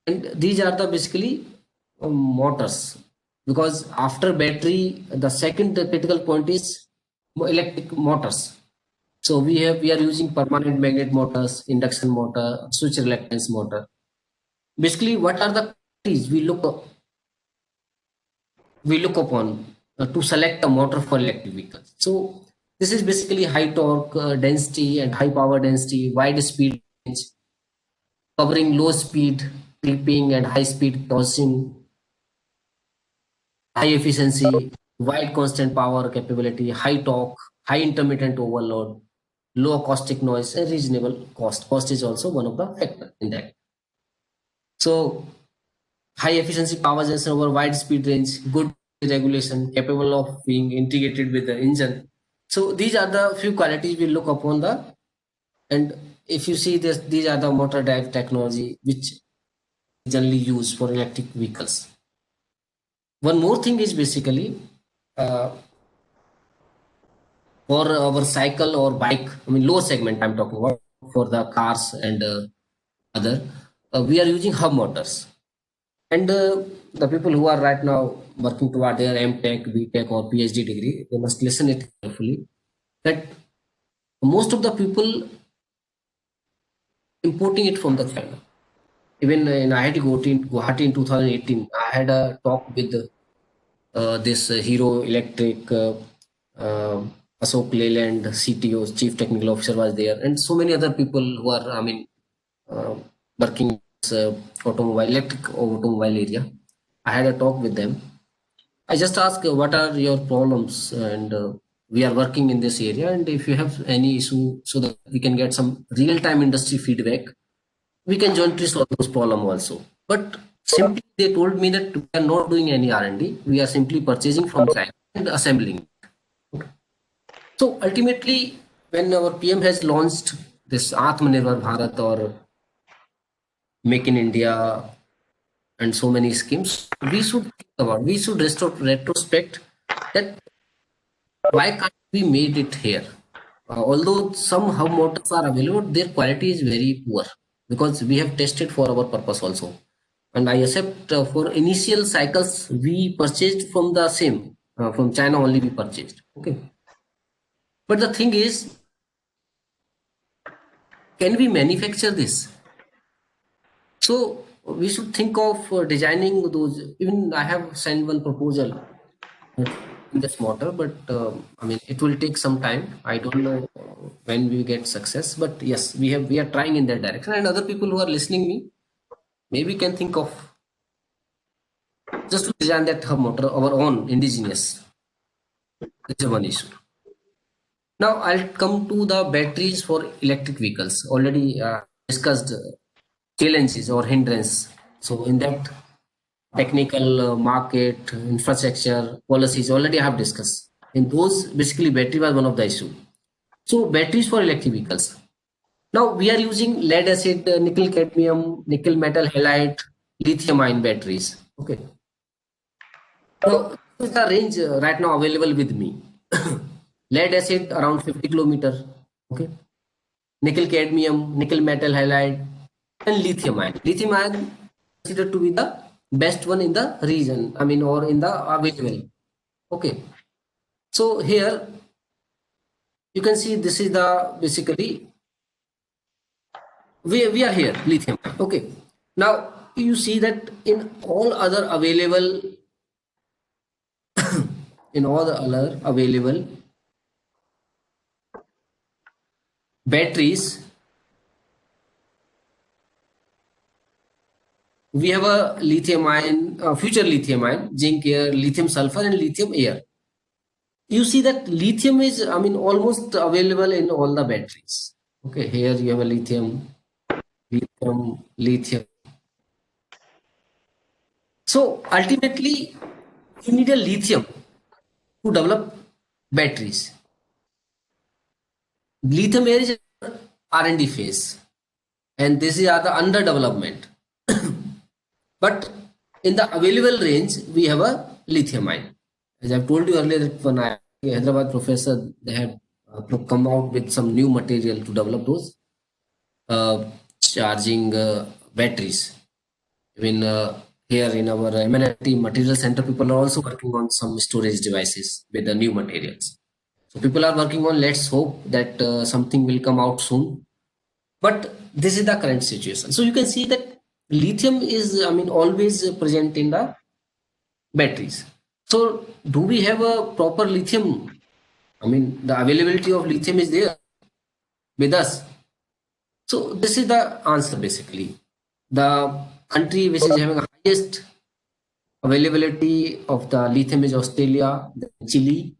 B: and these are the basically motors. Because after battery, the second critical point is electric motors. So we are using permanent magnet motors, induction motor, switch reluctance motor. Basically, what are the qualities we look upon to select a motor for electric vehicles? So this is basically high torque density and high power density, wide speed range, covering low speed clipping and high speed tossing, high efficiency, wide constant power capability, high torque, high intermittent overload, low acoustic noise, and reasonable cost. Cost is also one of the factor in that. So high efficiency power generation over wide speed range, good regulation, capable of being integrated with the engine. So these are the few qualities we look upon the, and if you see this, these are the motor drive technology which generally used for electric vehicles. One more thing is basically for our cycle or bike, low segment I'm talking about, for the cars and other, we are using hub motors. And the people who are right now working toward their MTech, BTech or PhD degree, they must listen it carefully, that most of the people importing it from the China. Even in IIT Guwahati in 2018, I had a talk with this Hero Electric, Ashok Leyland, CTO, Chief Technical Officer was there, and so many other people who are, working in this, electric automobile area. I had a talk with them. I just asked, what are your problems, and we are working in this area, and if you have any issue, so that we can get some real-time industry feedback, we can jointly solve those problems also. But simply they told me that we are not doing any R&D. We are simply purchasing from China and assembling. So ultimately, when our PM has launched this Atmanirbhar Bharat or Make in India and so many schemes, we should think about, we should retrospect that why can't we made it here? Although some hub motors are available, their quality is very poor, because we have tested for our purpose also. And I accept for initial cycles we purchased from the same, from China only we purchased. Okay. But the thing is, can we manufacture this? So we should think of designing those. Even I have sent one proposal in this motor, but it will take some time. I don't know when we get success, but yes, we are trying in that direction. And other people who are listening me, maybe can think of just to design that hub motor, our own indigenous. It's a one issue. Now I'll come to the batteries for electric vehicles. Already discussed challenges or hindrance. So in that, technical market, infrastructure, policies already I have discussed. In those, basically battery was one of the issue. So batteries for electric vehicles. Now we are using lead acid, nickel cadmium, nickel metal halide, lithium ion batteries. Okay. Now this is the range right now available with me. Lead acid around 50 kilometer. Okay. Nickel cadmium, nickel metal halide, and lithium ion. Lithium ion considered to be the best one in the region. I mean, or in the available. Okay. So here you can see this is the basically we are here lithium. Okay. Now you see that in all other available in all the other available batteries, we have a lithium ion, future lithium ion, zinc air, lithium sulfur, and lithium air. You see that lithium is, I mean, almost available in all the batteries. Okay, here you have a lithium, lithium, lithium. So ultimately, you need a lithium to develop batteries. Lithium air is R&D phase, and this is the under development. But in the available range, we have a lithium ion. As I've told you earlier, that when I Hyderabad professor, they had come out with some new material to develop those charging batteries. Even here in our MNIT Material Center, people are also working on some storage devices with the new materials. So people are working on. Let's hope that something will come out soon. But this is the current situation. So you can see that lithium is, I mean, always present in the batteries. So do we have a proper lithium? I mean, the availability of lithium is there with us. So this is the answer basically. The country which is having the highest availability of the lithium is Australia, Chile,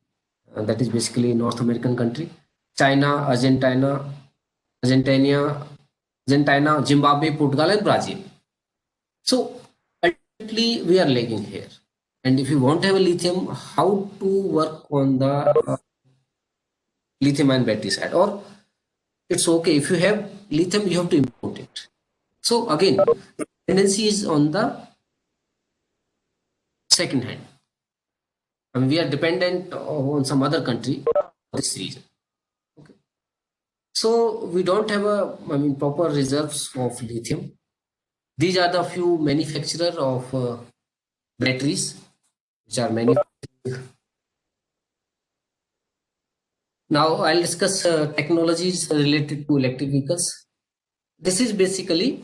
B: that is basically North American country, China, Argentina, Zimbabwe, Portugal, and Brazil. So ultimately, we are lagging here. And if you want to have a lithium, how to work on the lithium-ion battery side? Or it's okay if you have lithium, you have to import it. So again, the tendency is on the second hand. I mean, we are dependent on some other country for this reason. Okay. So we don't have proper reserves of lithium. These are the few manufacturers of batteries which are manufactured. Now I'll discuss technologies related to electric vehicles. This is basically,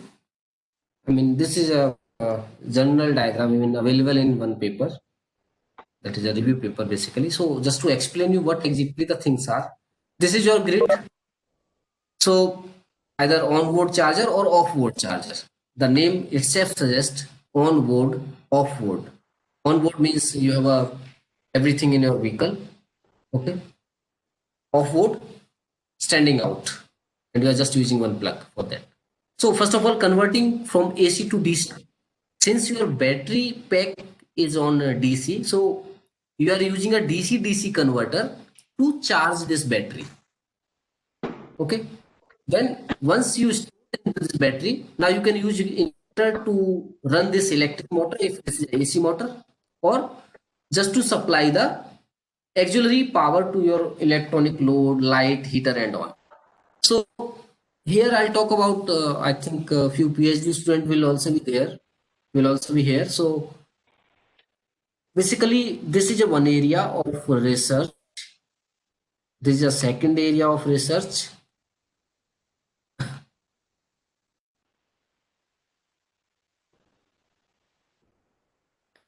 B: this is a general diagram available in one paper. That is a review paper basically. So just to explain you what exactly the things are. This is your grid. So either on-board charger or off-board charger. The name itself suggests on-board, off-board. On-board means you have everything in your vehicle. Okay. Off-board, standing out, and you are just using one plug for that. So first of all, converting from AC to DC. Since your battery pack is on DC, so you are using a DC-DC converter to charge this battery. Okay. Then once you store this battery, now you can use inverter to run this electric motor if this is AC motor, or just to supply the auxiliary power to your electronic load, light, heater, and all. So here I'll talk about. I think a few PhD students will also be there. Will also be here. So basically, this is one area of research. This is a second area of research.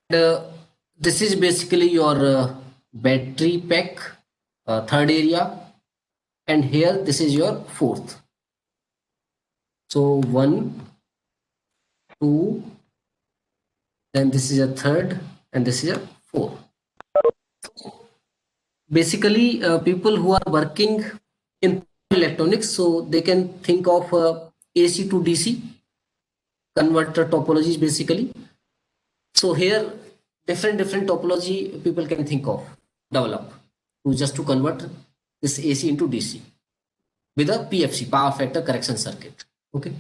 B: This is basically your battery pack, third area, and here this is your fourth. So 1, 2, then this is a third, and this is a 4. Basically, people who are working in electronics, so they can think of AC to DC converter topologies basically. So here, different topology people can think of, develop, to convert this AC into DC with a PFC, power factor correction circuit. Okay.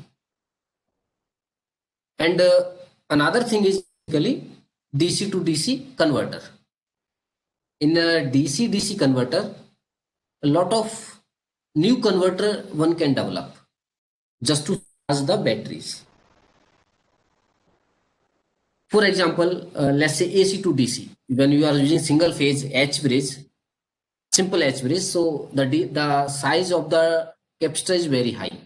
B: And another thing is basically DC to DC converter. In a DC-DC converter, a lot of new converter one can develop just to charge the batteries. For example, let's say AC to DC. When you are using single phase H bridge, simple H bridge, so the size of the capacitor is very high.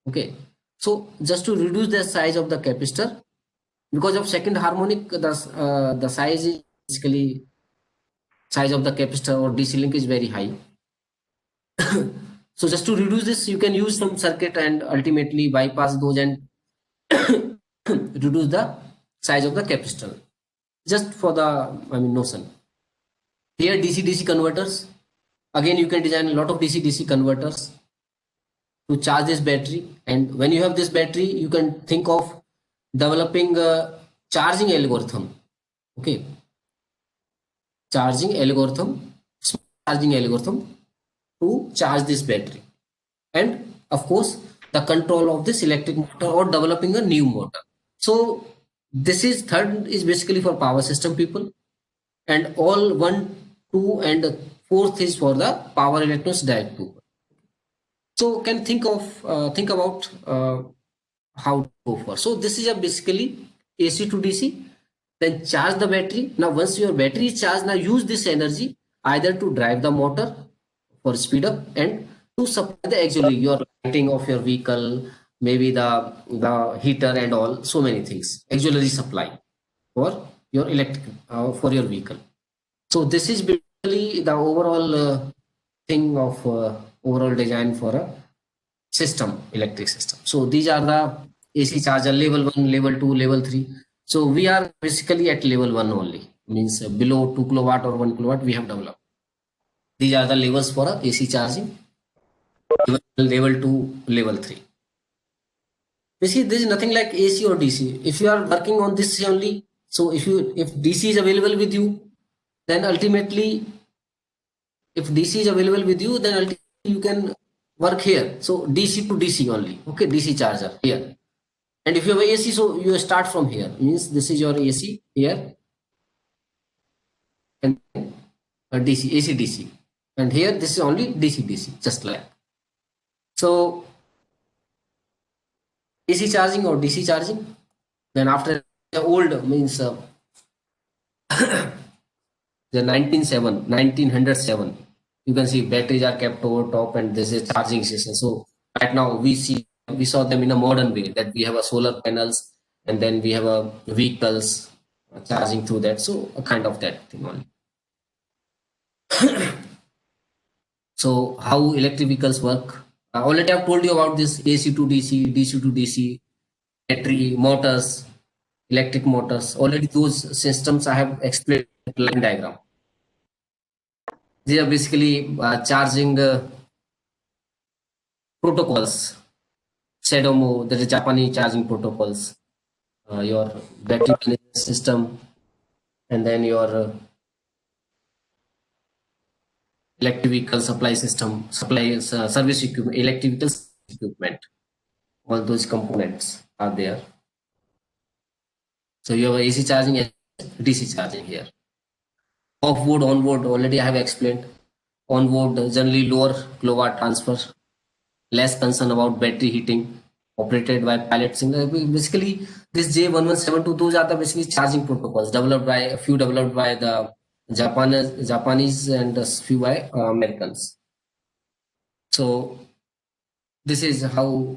B: Okay, so just to reduce the size of the capacitor, because of second harmonic, the size is basically size of the capacitor or DC link is very high. So just to reduce this, you can use some circuit and ultimately bypass those and reduce the size of the capacitor. Just for the notion. Here DC-DC converters. Again, you can design a lot of DC-DC converters to charge this battery. And when you have this battery, you can think of developing a charging algorithm. Okay. Charging algorithm to charge this battery. And of course, the control of this electric motor or developing a new motor. So this is third is basically for power system people, and all 1, 2 and fourth is for the power electronics direct to. So can think about how to go for. So this is a basically AC to DC. Then charge the battery. Now once your battery is charged, now use this energy either to drive the motor for speed up and to supply the auxiliary, your lighting of your vehicle, maybe the heater and all, so many things, auxiliary supply for your electric for your vehicle. So this is basically the overall thing of overall design for a system, electric system. So these are the AC charger level 1, level 2, level 3. So we are basically at level 1 only, means below 2 kilowatt or 1 kilowatt we have developed. These are the levels for a AC charging, level 2, level 3. Basically, there is nothing like AC or DC. If you are working on this only, so if DC is available with you, then ultimately, if DC is available with you, then ultimately you can work here. So DC to DC only. Okay, DC charger here. And if you have AC, so you start from here. Means this is your AC here, and DC, AC, DC. And here this is only DC, DC, just like. So AC charging or DC charging. Then after the old means the 1907, you can see batteries are kept over top and this is charging station. So right now we saw them in a modern way, that we have a solar panels and then we have a vehicles charging through that. So a kind of that thing only. So how electric vehicles work? I already have told you about this AC to DC, DC to DC, battery, motors, electric motors. Already those systems I have explained in the line diagram. These are basically charging protocols. Sedomo, there is Japanese charging protocols. Your battery management system, and then your electric vehicle supply system, service equipment, electric vehicle equipment. All those components are there. So you have AC charging and DC charging here. Off-board, on-board, already I have explained. On-board, generally lower kilowatt transfer, less concern about battery heating, operated by pilots. Basically, this J1172, those are the basically charging protocols developed by the Japanese and a few by Americans. So this is how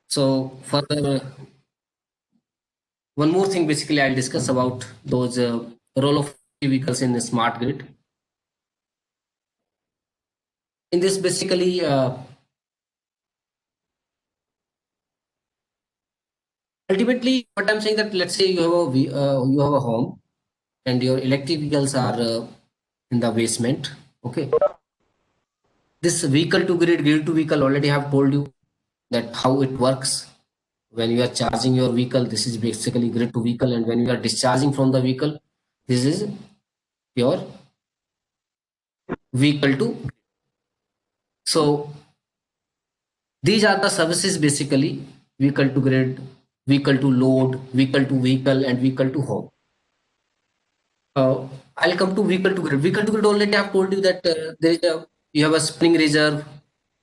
B: so further one more thing basically I'll discuss about those role of vehicles in the smart grid. In this basically ultimately what I'm saying, that let's say you have a home and your electric vehicles are in the basement. Okay, This vehicle to grid to vehicle, already have told you that how it works. When you are charging your vehicle, this is basically grid to vehicle, and when you are discharging from the vehicle, this is your vehicle to. So these are the services basically: vehicle to grid, vehicle to load, vehicle to vehicle, and vehicle to home. I'll come to vehicle to grid. Vehicle to grid, already I have told you that there is a, you have a spring reserve,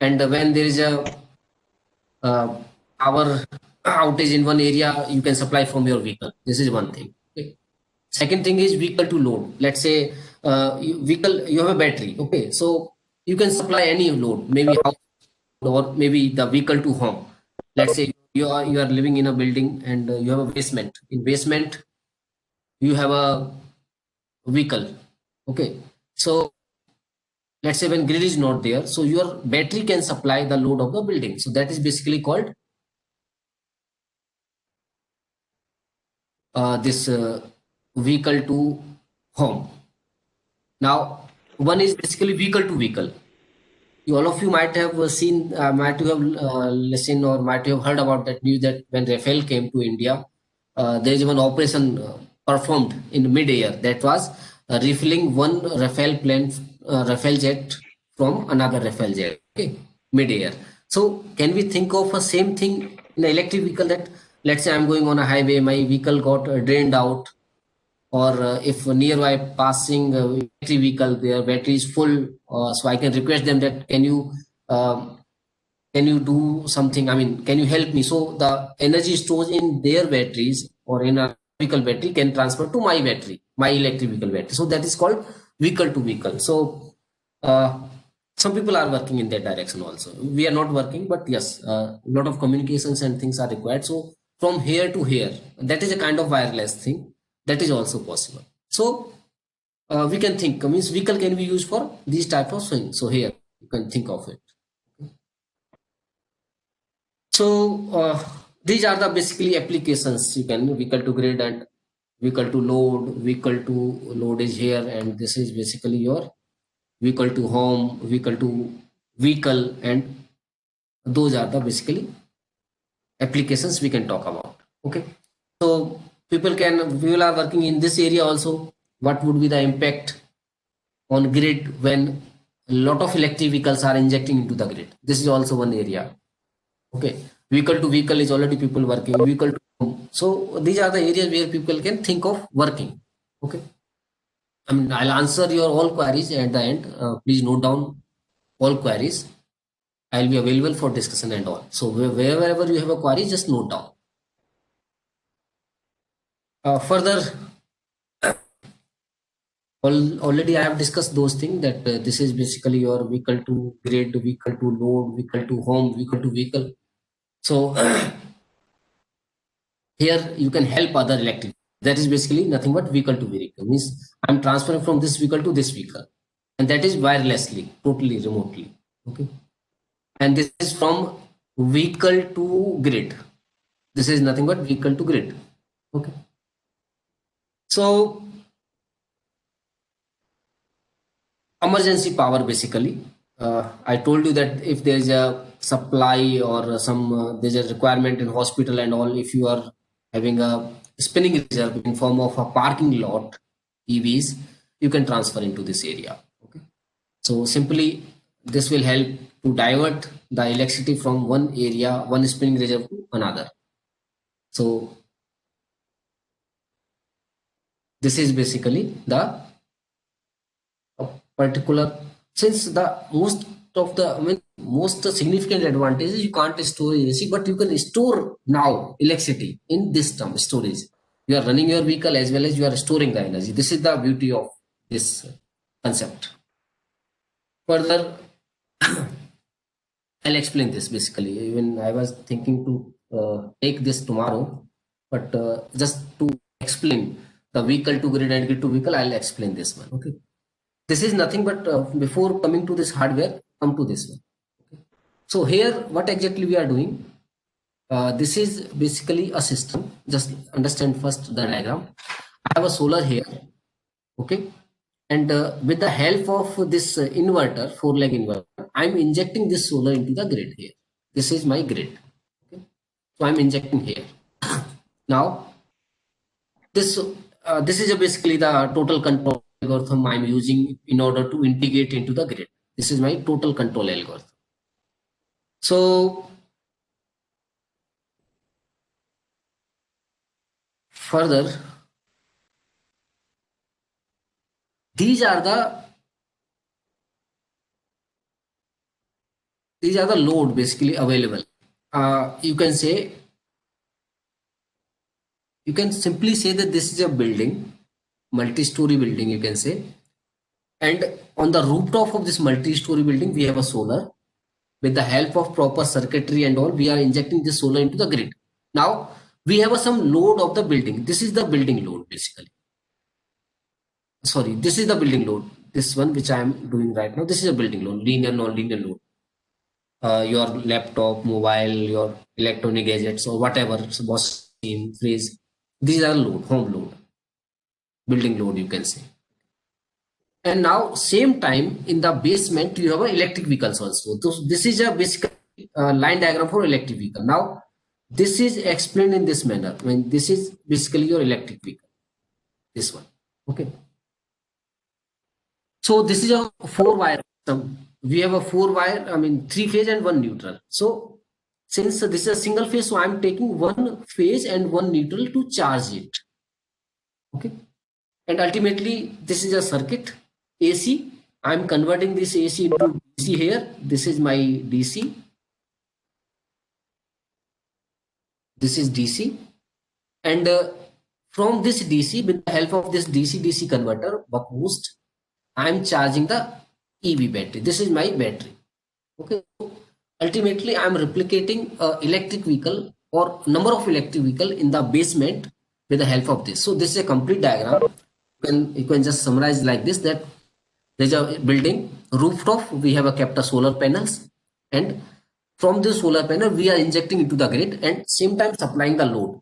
B: and when there is a power outage in one area, you can supply from your vehicle. This is one thing. Okay. Second thing is vehicle to load. Let's say you have a battery. Okay, so you can supply any load, maybe house or maybe the vehicle to home. Let's say you are living in a building, and you have a basement. In basement, you have a vehicle. Okay, so let's say when grid is not there, so your battery can supply the load of the building. So that is basically called this vehicle to home. Now, one is basically vehicle to vehicle. All of you might have seen, might have listened, or might have heard about that news that when Rafale came to India, there is one operation performed in mid-air, that was refilling one Rafale plane, Rafale jet from another Rafale jet, okay, mid-air. So can we think of a same thing in an electric vehicle, that let's say I'm going on a highway, my vehicle got drained out, or if nearby passing electric vehicle, their battery is full, so I can request them that um, can you do something, I mean, can you help me? So the energy stored in their batteries or in a vehicle battery can transfer to my battery, my electric vehicle battery. So that is called vehicle to vehicle. So uh, some people are working in that direction also. We are not working, but yes, a lot of communications and things are required. So from here to here, that is a kind of wireless thing, that is also possible. So we can think, means vehicle can be used for these type of things. So here you can think of it. So these are the basically applications. You can vehicle to grid and vehicle to load. Vehicle to load is here, and this is basically your vehicle to home, vehicle to vehicle, and those are the basically applications we can talk about. Okay, so people are working in this area also. What would be the impact on grid when a lot of electric vehicles are injecting into the grid? This is also one area. Okay, vehicle to vehicle is already people working. Vehicle to home. So these are the areas where people can think of working. Okay, I mean, I'll answer your all queries at the end. Please note down all queries. I'll be available for discussion and all. So wherever you have a query, just note down. Further, already I have discussed those things, that this is basically your vehicle to grid, vehicle to load, vehicle to home, vehicle to vehicle. So here you can help other electric. That is basically nothing but vehicle to vehicle. Means I'm transferring from this vehicle to this vehicle, and that is wirelessly, totally remotely. Okay, and this is from vehicle to grid. This is nothing but vehicle to grid. Okay, so emergency power basically, I told you that if there is a supply or some there's a requirement in hospital and all, if you are having a spinning reserve in form of a parking lot EVs, you can transfer into this area. Okay, so simply this will help to divert the electricity from one area, one spinning reserve, to another. So this is basically the particular, since the most of the, I mean, most significant advantage is you can't store AC, but you can store now electricity in this term storage. You are running your vehicle as well as you are storing the energy. This is the beauty of this concept. Further, I'll explain this basically. Even I was thinking to take this tomorrow, but just to explain the vehicle to grid and grid to vehicle, I'll explain this one. Okay, this is nothing but before coming to this hardware, come to this one. So here what exactly we are doing, this is basically a system. Just understand first the diagram. I have a solar here. Okay, And with the help of this inverter, 4-leg inverter, I'm injecting this solar into the grid here. This is my grid. Okay. So I'm injecting here. Now, this is basically the total control algorithm I'm using in order to integrate into the grid. This is my total control algorithm. So further, these are the load basically available. You can simply say that this is a building, multi-story building, you can say. And on the rooftop of this multi-story building, we have a solar. With the help of proper circuitry and all, we are injecting this solar into the grid. Now, we have some load of the building. This is the building load basically. Sorry, this is the building load. This one which I am doing right now, this is a building load, linear, non-linear load. Your laptop, mobile, your electronic gadgets or whatever, washing, fridge, these are load, home load, building load you can say. And now same time in the basement you have electric vehicles also. So this is a basic line diagram for electric vehicle. Now this is explained in this manner. When this is basically your electric vehicle, this one. Okay. So this is a 4-wire system. We have a 4-wire, 3-phase and 1 neutral. So since this is a single phase, so I'm taking 1 phase and 1 neutral to charge it. Okay. And ultimately this is a circuit AC. I'm converting this AC into DC here. This is my DC. This is DC. And from this DC, with the help of this DC-DC converter, buck boost, I'm charging the EV battery. This is my battery. Okay. So ultimately, I'm replicating electric vehicle or number of electric vehicle in the basement with the help of this. So this is a complete diagram. You can just summarize like this, that there's a building rooftop. We have kept a solar panels, and from this solar panel we are injecting into the grid and same time supplying the load.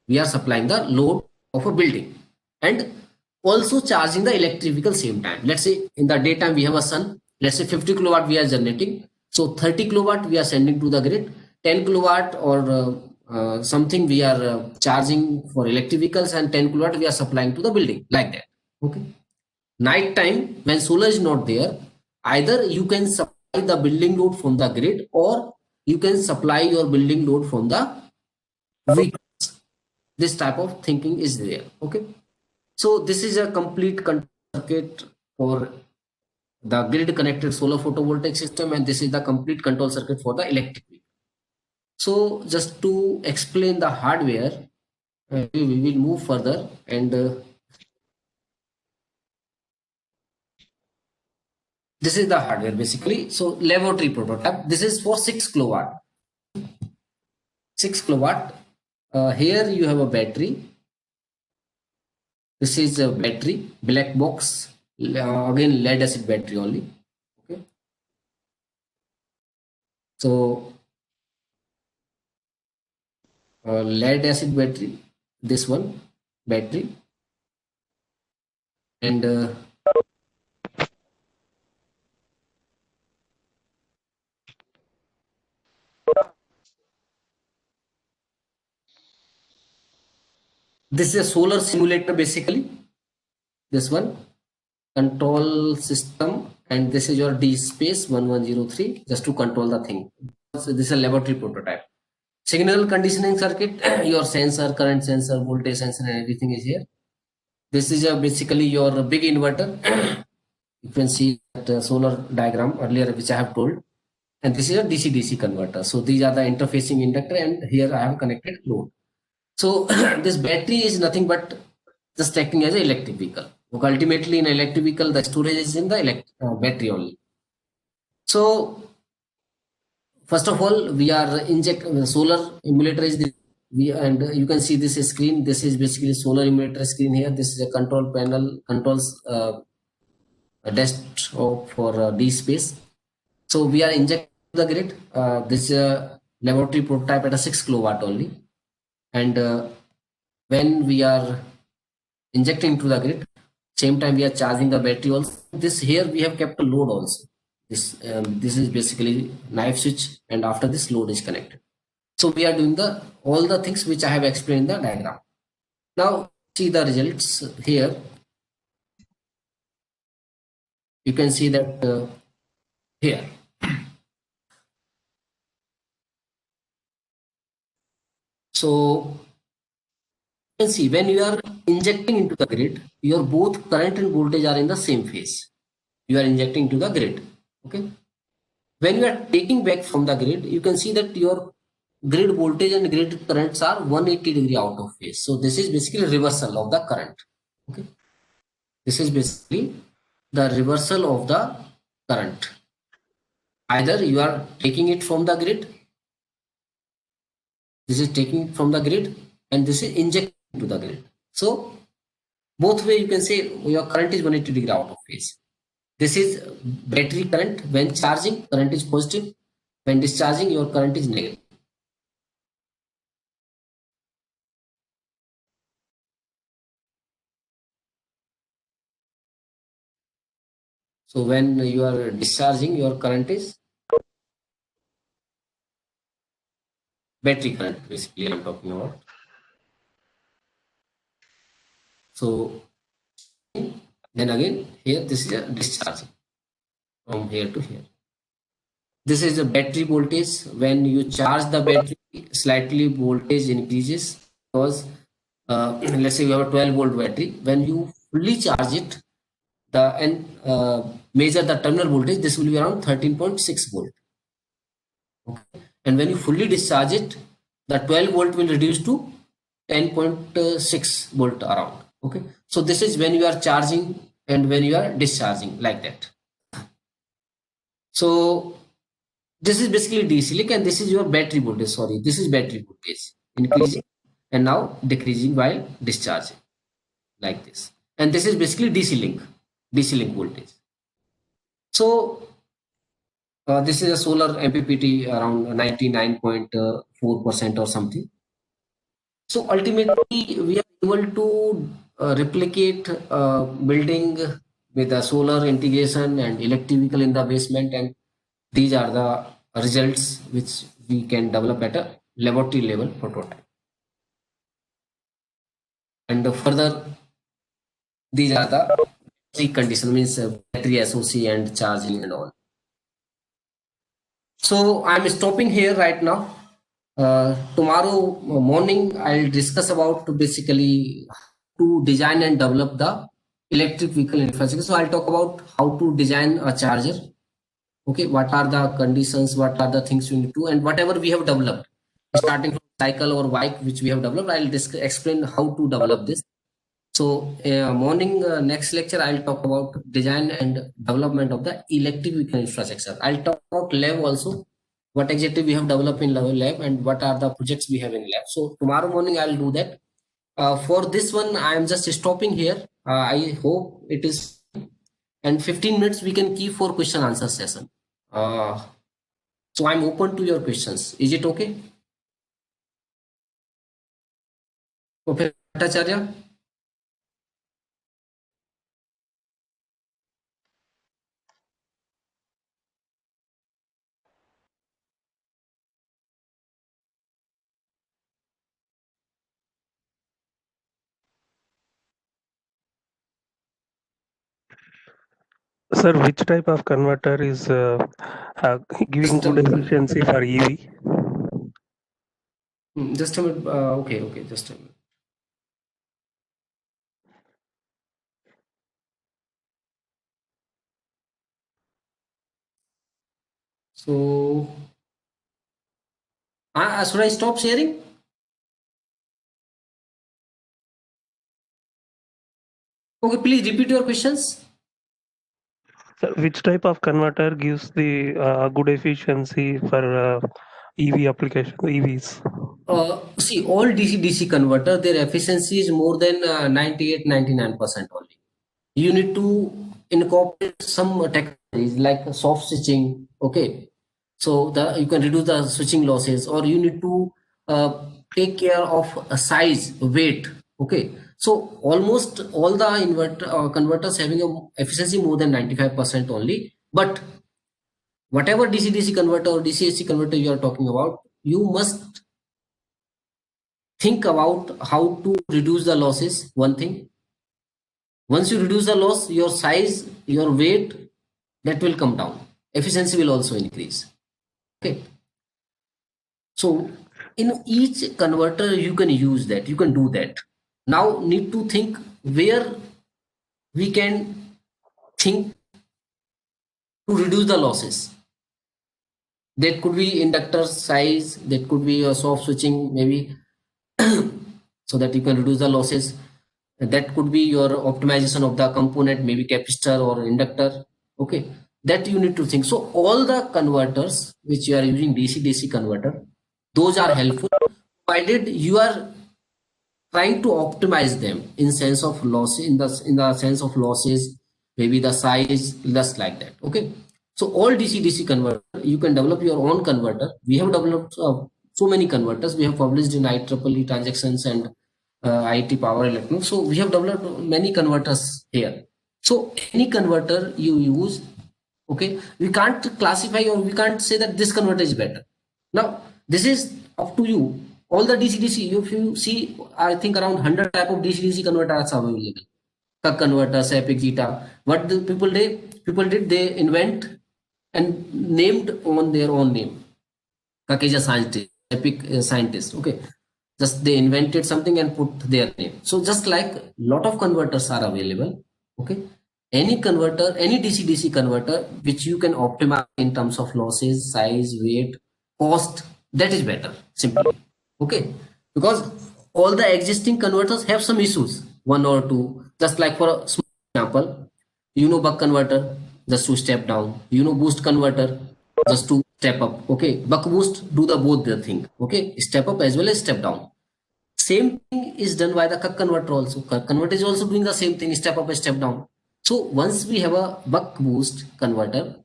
B: We are supplying the load of a building and also charging the electric vehicle same time. Let's say in the daytime we have a sun. Let's say 50 kilowatt we are generating. So 30 kilowatt we are sending to the grid. 10 kilowatt or something we are charging for electric vehicles, and 10 kilowatt we are supplying to the building, like that. Okay. Night time when solar is not there, either you can supply the building load from the grid or you can supply your building load from the vehicles. This type of thinking is there. Okay. So this is a complete circuit for the grid connected solar photovoltaic system, and this is the complete control circuit for the electric vehicle. So just to explain the hardware, we will move further, and this is the hardware basically. So laboratory prototype. This is for 6 kilowatt. 6 kilowatt. Here you have a battery. This is a battery, black box. Again, lead acid battery only. Okay. So lead acid battery. This one battery, and this is a solar simulator basically. This one control system, and this is your D space 1103 just to control the thing. So this is a laboratory prototype. Signal conditioning circuit, your sensor, current sensor, voltage sensor, and everything is here. This is basically your big inverter. You can see that solar diagram earlier which I have told, and this is a DC-DC converter. So these are the interfacing inductor, and here I have connected load. So this battery is nothing but just acting as an electric vehicle. Ultimately in an electric vehicle the storage is in the battery only. So first of all we are injecting solar emulator is this, and you can see this screen. This is basically solar emulator screen here. This is a control panel, controls a desktop for D space. So we are injecting the grid. This is a laboratory prototype at a 6 kilowatt only, and when we are injecting to the grid, Same time we are charging the battery also. This here we have kept a load also. This is basically knife switch, and after this load is connected. So we are doing the all the things which I have explained in the diagram. Now see the results here. You can see that here. So you can see when you are injecting into the grid, your both current and voltage are in the same phase. You are injecting into the grid. Okay. When you are taking back from the grid, you can see that your grid voltage and grid currents are 180 degree out of phase. So this is basically reversal of the current. Okay. This is basically the reversal of the current. Either you are taking it from the grid, this is taking from the grid, and this is injecting to the grid. So both way you can say your current is 180 degree out of phase. This is battery current. When charging, current is positive. When discharging, your current is negative. So when you are discharging, your current is battery current, basically I'm talking about. So then again here this is a discharging from here to here. This is the battery voltage. When you charge the battery, slightly voltage increases because let's say you have a 12-volt battery. When you fully charge it, measure the terminal voltage, this will be around 13.6 volt. Okay. And when you fully discharge it, the 12 volt will reduce to 10.6 volt around. Okay. So this is when you are charging and when you are discharging, like that. So this is basically DC link, and this is your battery voltage. Sorry, this is battery voltage increasing and now decreasing while discharging, like this. And this is basically DC link voltage. So this is a solar MPPT around 99.4% or something. So ultimately, we are able to replicate building with a solar integration and electric vehicle in the basement, and these are the results which we can develop at a laboratory level prototype. And further, these are the three conditions, means battery SOC and charging and all. So I'm stopping here right now. Tomorrow morning I'll discuss about basically to design and develop the electric vehicle infrastructure. So I'll talk about how to design a charger. Okay, what are the conditions, what are the things you need to, and whatever we have developed, starting from cycle or bike which we have developed, I'll explain how to develop this. So morning next lecture I'll talk about design and development of the electric vehicle infrastructure. I'll talk about lab also, what exactly we have developed in lab and what are the projects we have in lab. So tomorrow morning I'll do that. For this one I am just stopping here. I hope it is, and 15 minutes we can keep for question answer session. So I'm open to your questions. Is it okay? Professor Bhattacharya?
D: Sir, which type of converter is giving good efficiency for EV?
B: Just a minute. Okay, just a minute. So, should I stop sharing? Okay, please repeat your questions.
D: Sir, which type of converter gives the good efficiency for EV application, EVs?
B: See, all DC-DC converter, their efficiency is more than 98-99% only. You need to incorporate some technologies like soft switching. Okay, so you can reduce the switching losses, or you need to take care of size, weight. Okay, So almost all the converters having a efficiency more than 95% only. But whatever DC-DC converter or DC-AC converter you are talking about, you must think about how to reduce the losses. One thing, once you reduce the loss, your size, your weight, that will come down. Efficiency will also increase. Okay. So in each converter, you can use that. You can do that. Now need to think where we can think to reduce the losses. That could be inductor size. That could be a soft switching maybe, so that you can reduce the losses. That could be your optimization of the component, maybe capacitor or inductor. Okay, that you need to think. So all the converters which you are using, DC-DC converter, those are helpful provided you are trying to optimize them in sense of loss, in the sense of losses, maybe the size, less like that. Okay, so all DC-DC converter, you can develop your own converter. We have developed so many converters. We have published in IEEE transactions and IT power electronics. So we have developed many converters here. So any converter you use, okay, we can't classify or we can't say that this converter is better. Now this is up to you. All the DC-DC, if you see, I think around 100 type of DC-DC converters are available. Cuck converters, epic, zeta. What the people did? People did, they invent and named on their own name. Cuck is a scientist, epic scientist. Okay, just they invented something and put their name. So just like lot of converters are available. Okay, any converter, any DC-DC converter which you can optimize in terms of losses, size, weight, cost, that is better simply. Okay, because all the existing converters have some issues, one or two. Just like for a small example, buck converter, just to step down. Boost converter, just to step up. Okay, buck boost do the both the thing. Okay, step up as well as step down. Same thing is done by the cuck converter also. Cuck converter is also doing the same thing, step up and step down. So once we have a buck boost converter,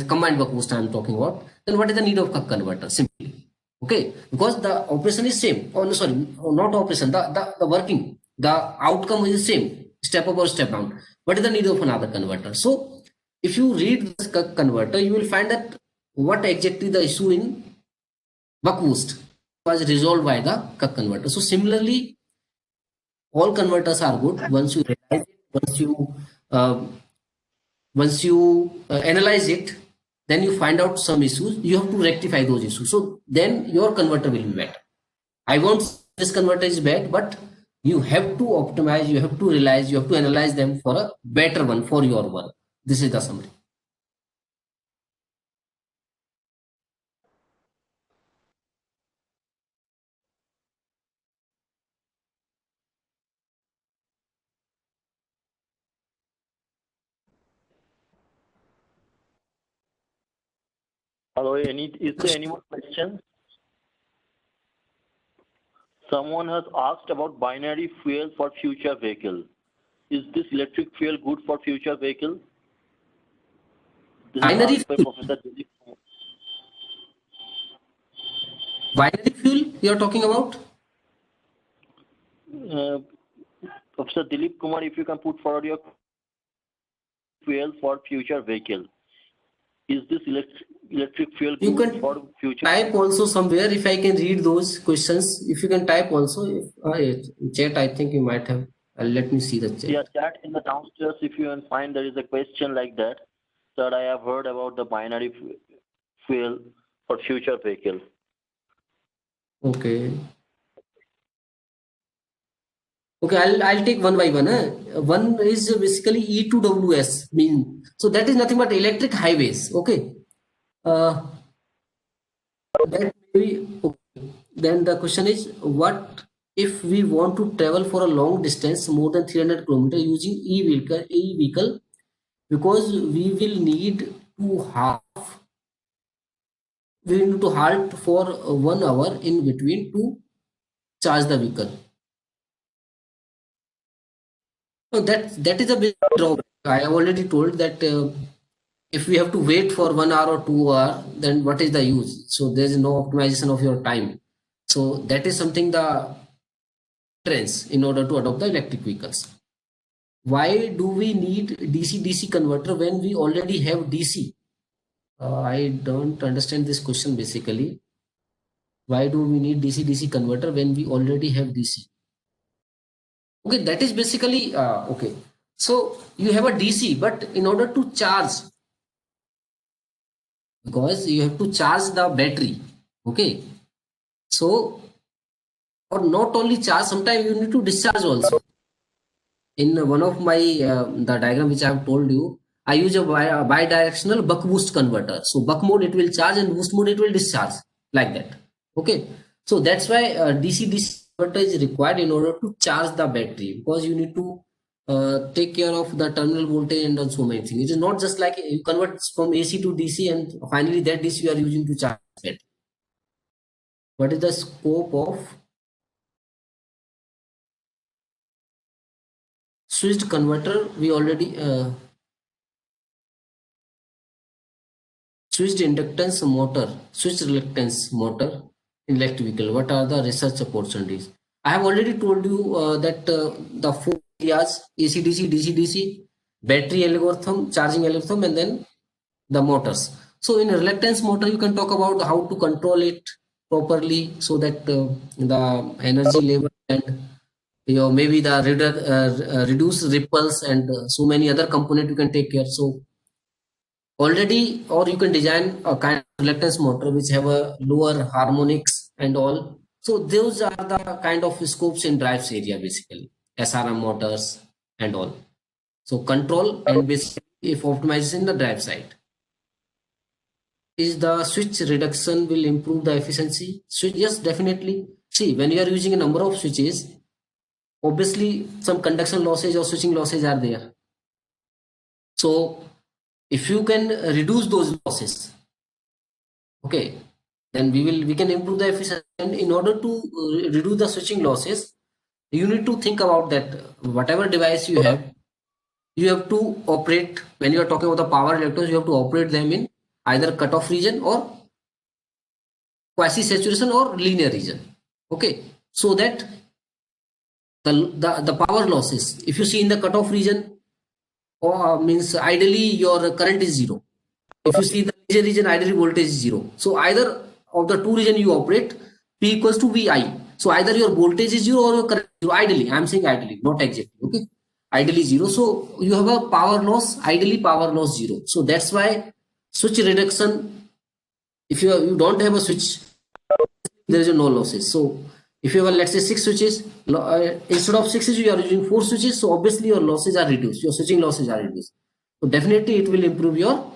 B: combined buck boost I am talking about, then what is the need of cuck converter? Simply, okay, because the operation is same. Oh no, sorry, not operation. The working, the outcome is the same. Step up or step down. What is the need of another converter? So if you read this cuck converter, you will find that what exactly the issue in buck boost was resolved by the cuck converter. So similarly, all converters are good once you realize it, uh, once you analyze it, then you find out some issues. You have to rectify those issues. So then your converter will be better. I won't say this converter is bad, but you have to optimize, you have to realize, you have to analyze them for a better one for your work. This is the summary.
A: Hello, is there any more question? Someone has asked about binary fuel for future vehicle. Is this electric fuel good for future vehicle? This
B: Binary
A: is asked by
B: fuel.
A: Professor Dilip Kumar.
B: Binary fuel you are talking about?
A: Professor Dilip Kumar, if you can put forward your fuel for future vehicle. Is this electric fuel
B: You
A: good
B: can
A: for future?
B: type also somewhere if I can read those questions. If you can type also, chat, I think you might have. Let me see the chat.
A: Yeah, chat in the downstairs if you can find there is a question like that. Sir, I have heard about the binary fuel for future vehicle.
B: Okay. Okay, I'll take one by one. One is basically E2WS mean. So that is nothing but electric highways. Okay. That maybe, okay. Then the question is, what if we want to travel for a long distance, more than 300 kilometers using e-vehicle, because we will need to halt for 1 hour in between to charge the vehicle. So that is a big drawback. I have already told that if we have to wait for 1 hour or 2 hours, then what is the use? So there is no optimization of your time. So that is something the trends in order to adopt the electric vehicles. Why do we need DC-DC converter when we already have DC? I don't understand this question basically. Why do we need DC-DC converter when we already have DC? Okay, that is basically, okay. So you have a DC, but in order to charge, because you have to charge the battery, okay. So, or not only charge, sometimes you need to discharge also. In one of my, the diagram which I have told you, I use a bi-directional buck boost converter. So buck mode it will charge and boost mode it will discharge, like that. Okay. So that's why DC-DC converter is required in order to charge the battery, because you need to take care of the terminal voltage and so many things. It is not just like you convert from AC to DC and finally that DC you are using to charge it. What is the scope of switched converter? We already switched inductance motor, switched reluctance motor in electric vehicle. What are the research opportunities? I have already told you that the four areas: AC, DC, DC, DC, battery algorithm, charging algorithm, and then the motors. So in a reluctance motor, you can talk about how to control it properly so that the energy level and maybe the reduce ripples and so many other component you can take care. So already, or you can design a kind of reluctance motor which have a lower harmonics and all. So those are the kind of scopes in drives area basically, SRM motors and all. So control and basically if optimization in the drive side. Is the switch reduction will improve the efficiency? Switch, yes, definitely. See, when you are using a number of switches, obviously some conduction losses or switching losses are there. So if you can reduce those losses, okay, then we can improve the efficiency. And in order to reduce the switching losses, you need to think about that whatever device you have to operate. When you are talking about the power electrons, you have to operate them in either cutoff region or quasi saturation or linear region, okay, so that the power losses, if you see in the cutoff region, means ideally your current is zero. If you see the linear region, ideally voltage is zero. So either of the two region you operate, P equals to VI. So either your voltage is zero or your current is zero. Ideally, I am saying ideally, not exactly, okay, ideally zero. So you have a power loss, ideally power loss zero. So that's why switch reduction, if you don't have a switch, there is no losses. So if you have, let's say, 6 switches, instead of 6 switches you are using 4 switches, so obviously your losses are reduced, your switching losses are reduced. So definitely it will improve your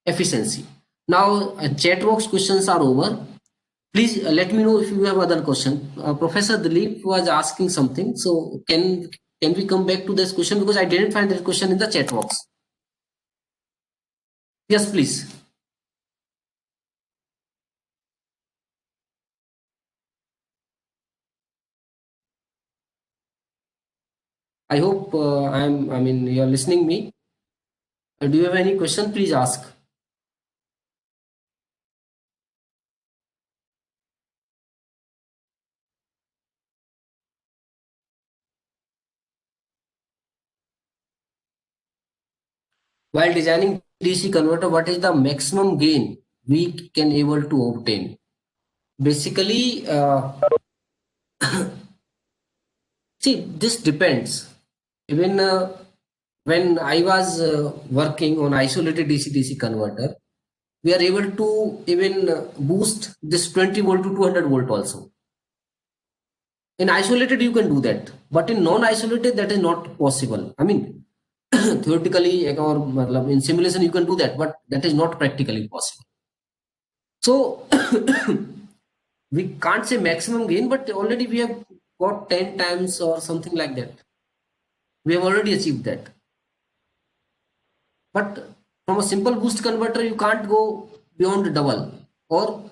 B: efficiency. Now chat box questions are over. Please let me know if you have other question. Professor Dilip was asking something, so can we come back to this question, because I didn't find that question in the chat box. Yes, please. I hope I mean you are listening me. Do you have any question? Please ask. While designing DC converter, what is the maximum gain we can able to obtain? Basically, see, this depends. Even when I was working on isolated DC-DC converter, we are able to even boost this 20 volt to 200 volt also. In isolated, you can do that, but in non-isolated, that is not possible. I mean, theoretically or in simulation, you can do that, but that is not practically possible. So we can't say maximum gain, but already we have got 10 times or something like that. We have already achieved that. But from a simple boost converter, you can't go beyond double, or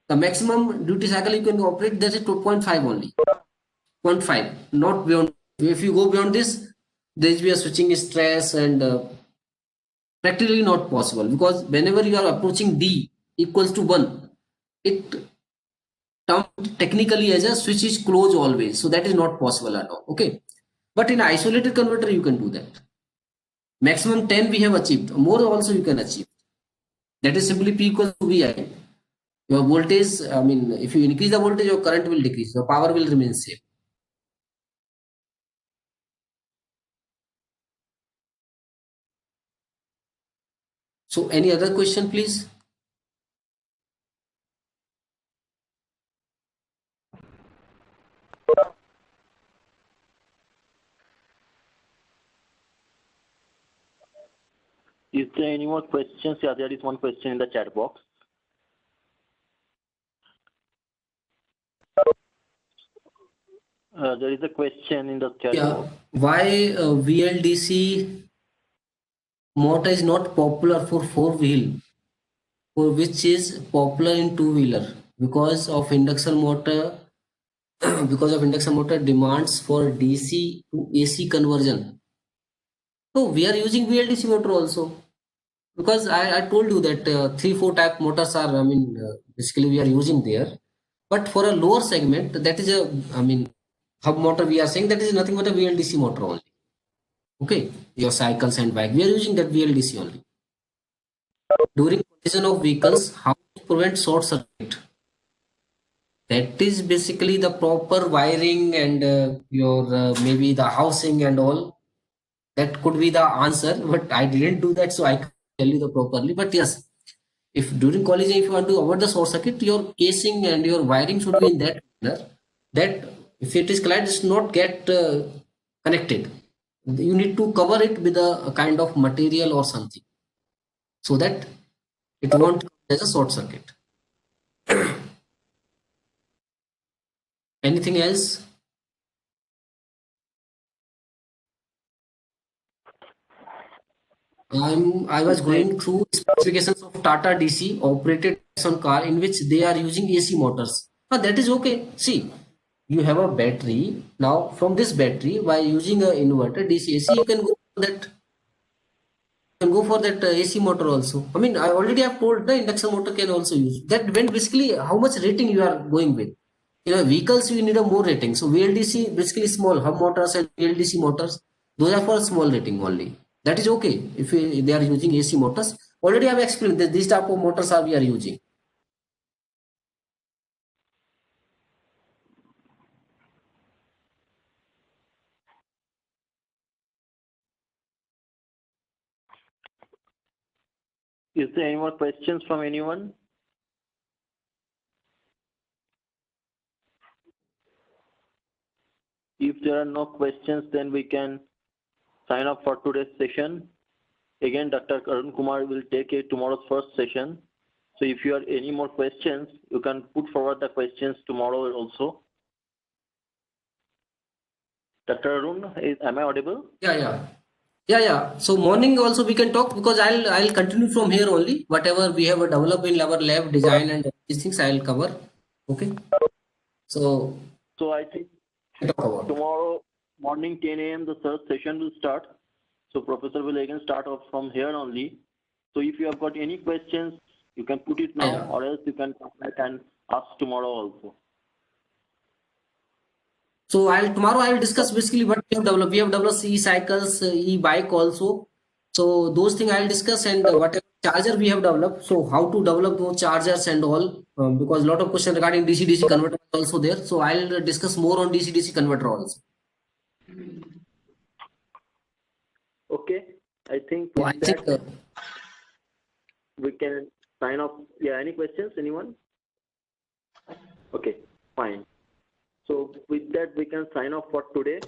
B: the maximum duty cycle you can operate, that is 2.5 only. 0.5, not beyond. If you go beyond this, there will be a switching stress and practically not possible, because whenever you are approaching D equals to 1, it termed technically as a switch is closed always. So that is not possible at all. Okay. But in isolated converter, you can do that. Maximum 10 we have achieved. More also you can achieve. That is simply P equals to VI. Your voltage, I mean, if you increase the voltage, your current will decrease. Your power will remain same. So any other question, please?
A: Is there any more questions? Yeah, there is one question in the chat box. There is a question in the chat box.
B: Why VLDC motor is not popular for four-wheel, for which is popular in two-wheeler? Because of induction motor, because of induction motor demands for DC to AC conversion. So we are using VLDC motor also. Because I told you that 3-4 type motors are, I mean, basically we are using there. But for a lower segment, that is a, I mean, hub motor we are saying that is nothing but a VLDC motor only. Okay, your cycles and bike, we are using that VLDC only. During collision of vehicles, how to prevent short circuit? That is basically the proper wiring and your maybe the housing and all. That could be the answer, but I didn't do that, so I can't tell you the properly. But yes, if during collision, if you want to avoid the short circuit, your casing and your wiring should be in that manner that if it is collided, it's not get connected. You need to cover it with a kind of material or something so that it won't come as a short circuit. Anything else? I was going through specifications of Tata DC operated Tucson car in which they are using AC motors. That is okay. See, you have a battery. Now from this battery, by using a inverter DC AC, you can go for that. You can go for that AC motor also. I mean, I already have told the induction motor can also use that. When basically how much rating you are going with. You know, vehicles you need a more rating. So VLDC basically small hub motors and VLDC motors. Those are for small rating only. That is okay if they are using AC motors. Already I have explained that these type of motors are we are using.
A: Is there any more questions from anyone? If there are no questions, then we can sign up for today's session. Again, Dr. Arun Kumar will take tomorrow's first session. So if you have any more questions, you can put forward the questions tomorrow also. Dr. Arun, am I audible?
B: Yeah. So morning also we can talk because I'll continue from here only. Whatever we have developed in our lab design and these things I'll cover. Okay. So
A: I think tomorrow morning 10 a.m. the third session will start. So Professor will again start off from here only. So if you have got any questions, you can put it now, or else you can come back and ask tomorrow also.
B: So tomorrow I will discuss basically what we have developed. We have developed e-cycles, e-bike also. So those things I will discuss, and whatever charger we have developed. So how to develop those chargers and all, because a lot of questions regarding DC-DC converter is also there. So I'll discuss more on DC-DC converter also.
A: Okay, I think we can sign off. Yeah, any questions, anyone? Okay, fine. So with that, we can sign off for today.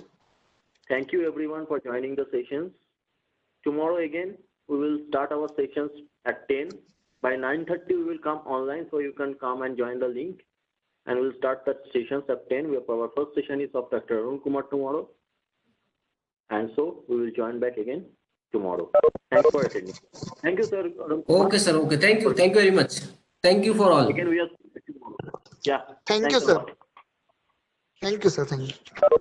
A: Thank you everyone for joining the sessions. Tomorrow again, we will start our sessions at 10. By 9:30, we will come online, so you can come and join the link. And we'll start the sessions at 10. Our first session is of Dr. Arun Kumar tomorrow. And so we will join back again tomorrow. Thanks for attending. Thank you, sir.
B: Okay, sir. Okay. Thank you. Thank you very much. Thank you for all.
A: Again, we are. Yeah.
C: Thank you, sir. Thank you, sir. Thank you.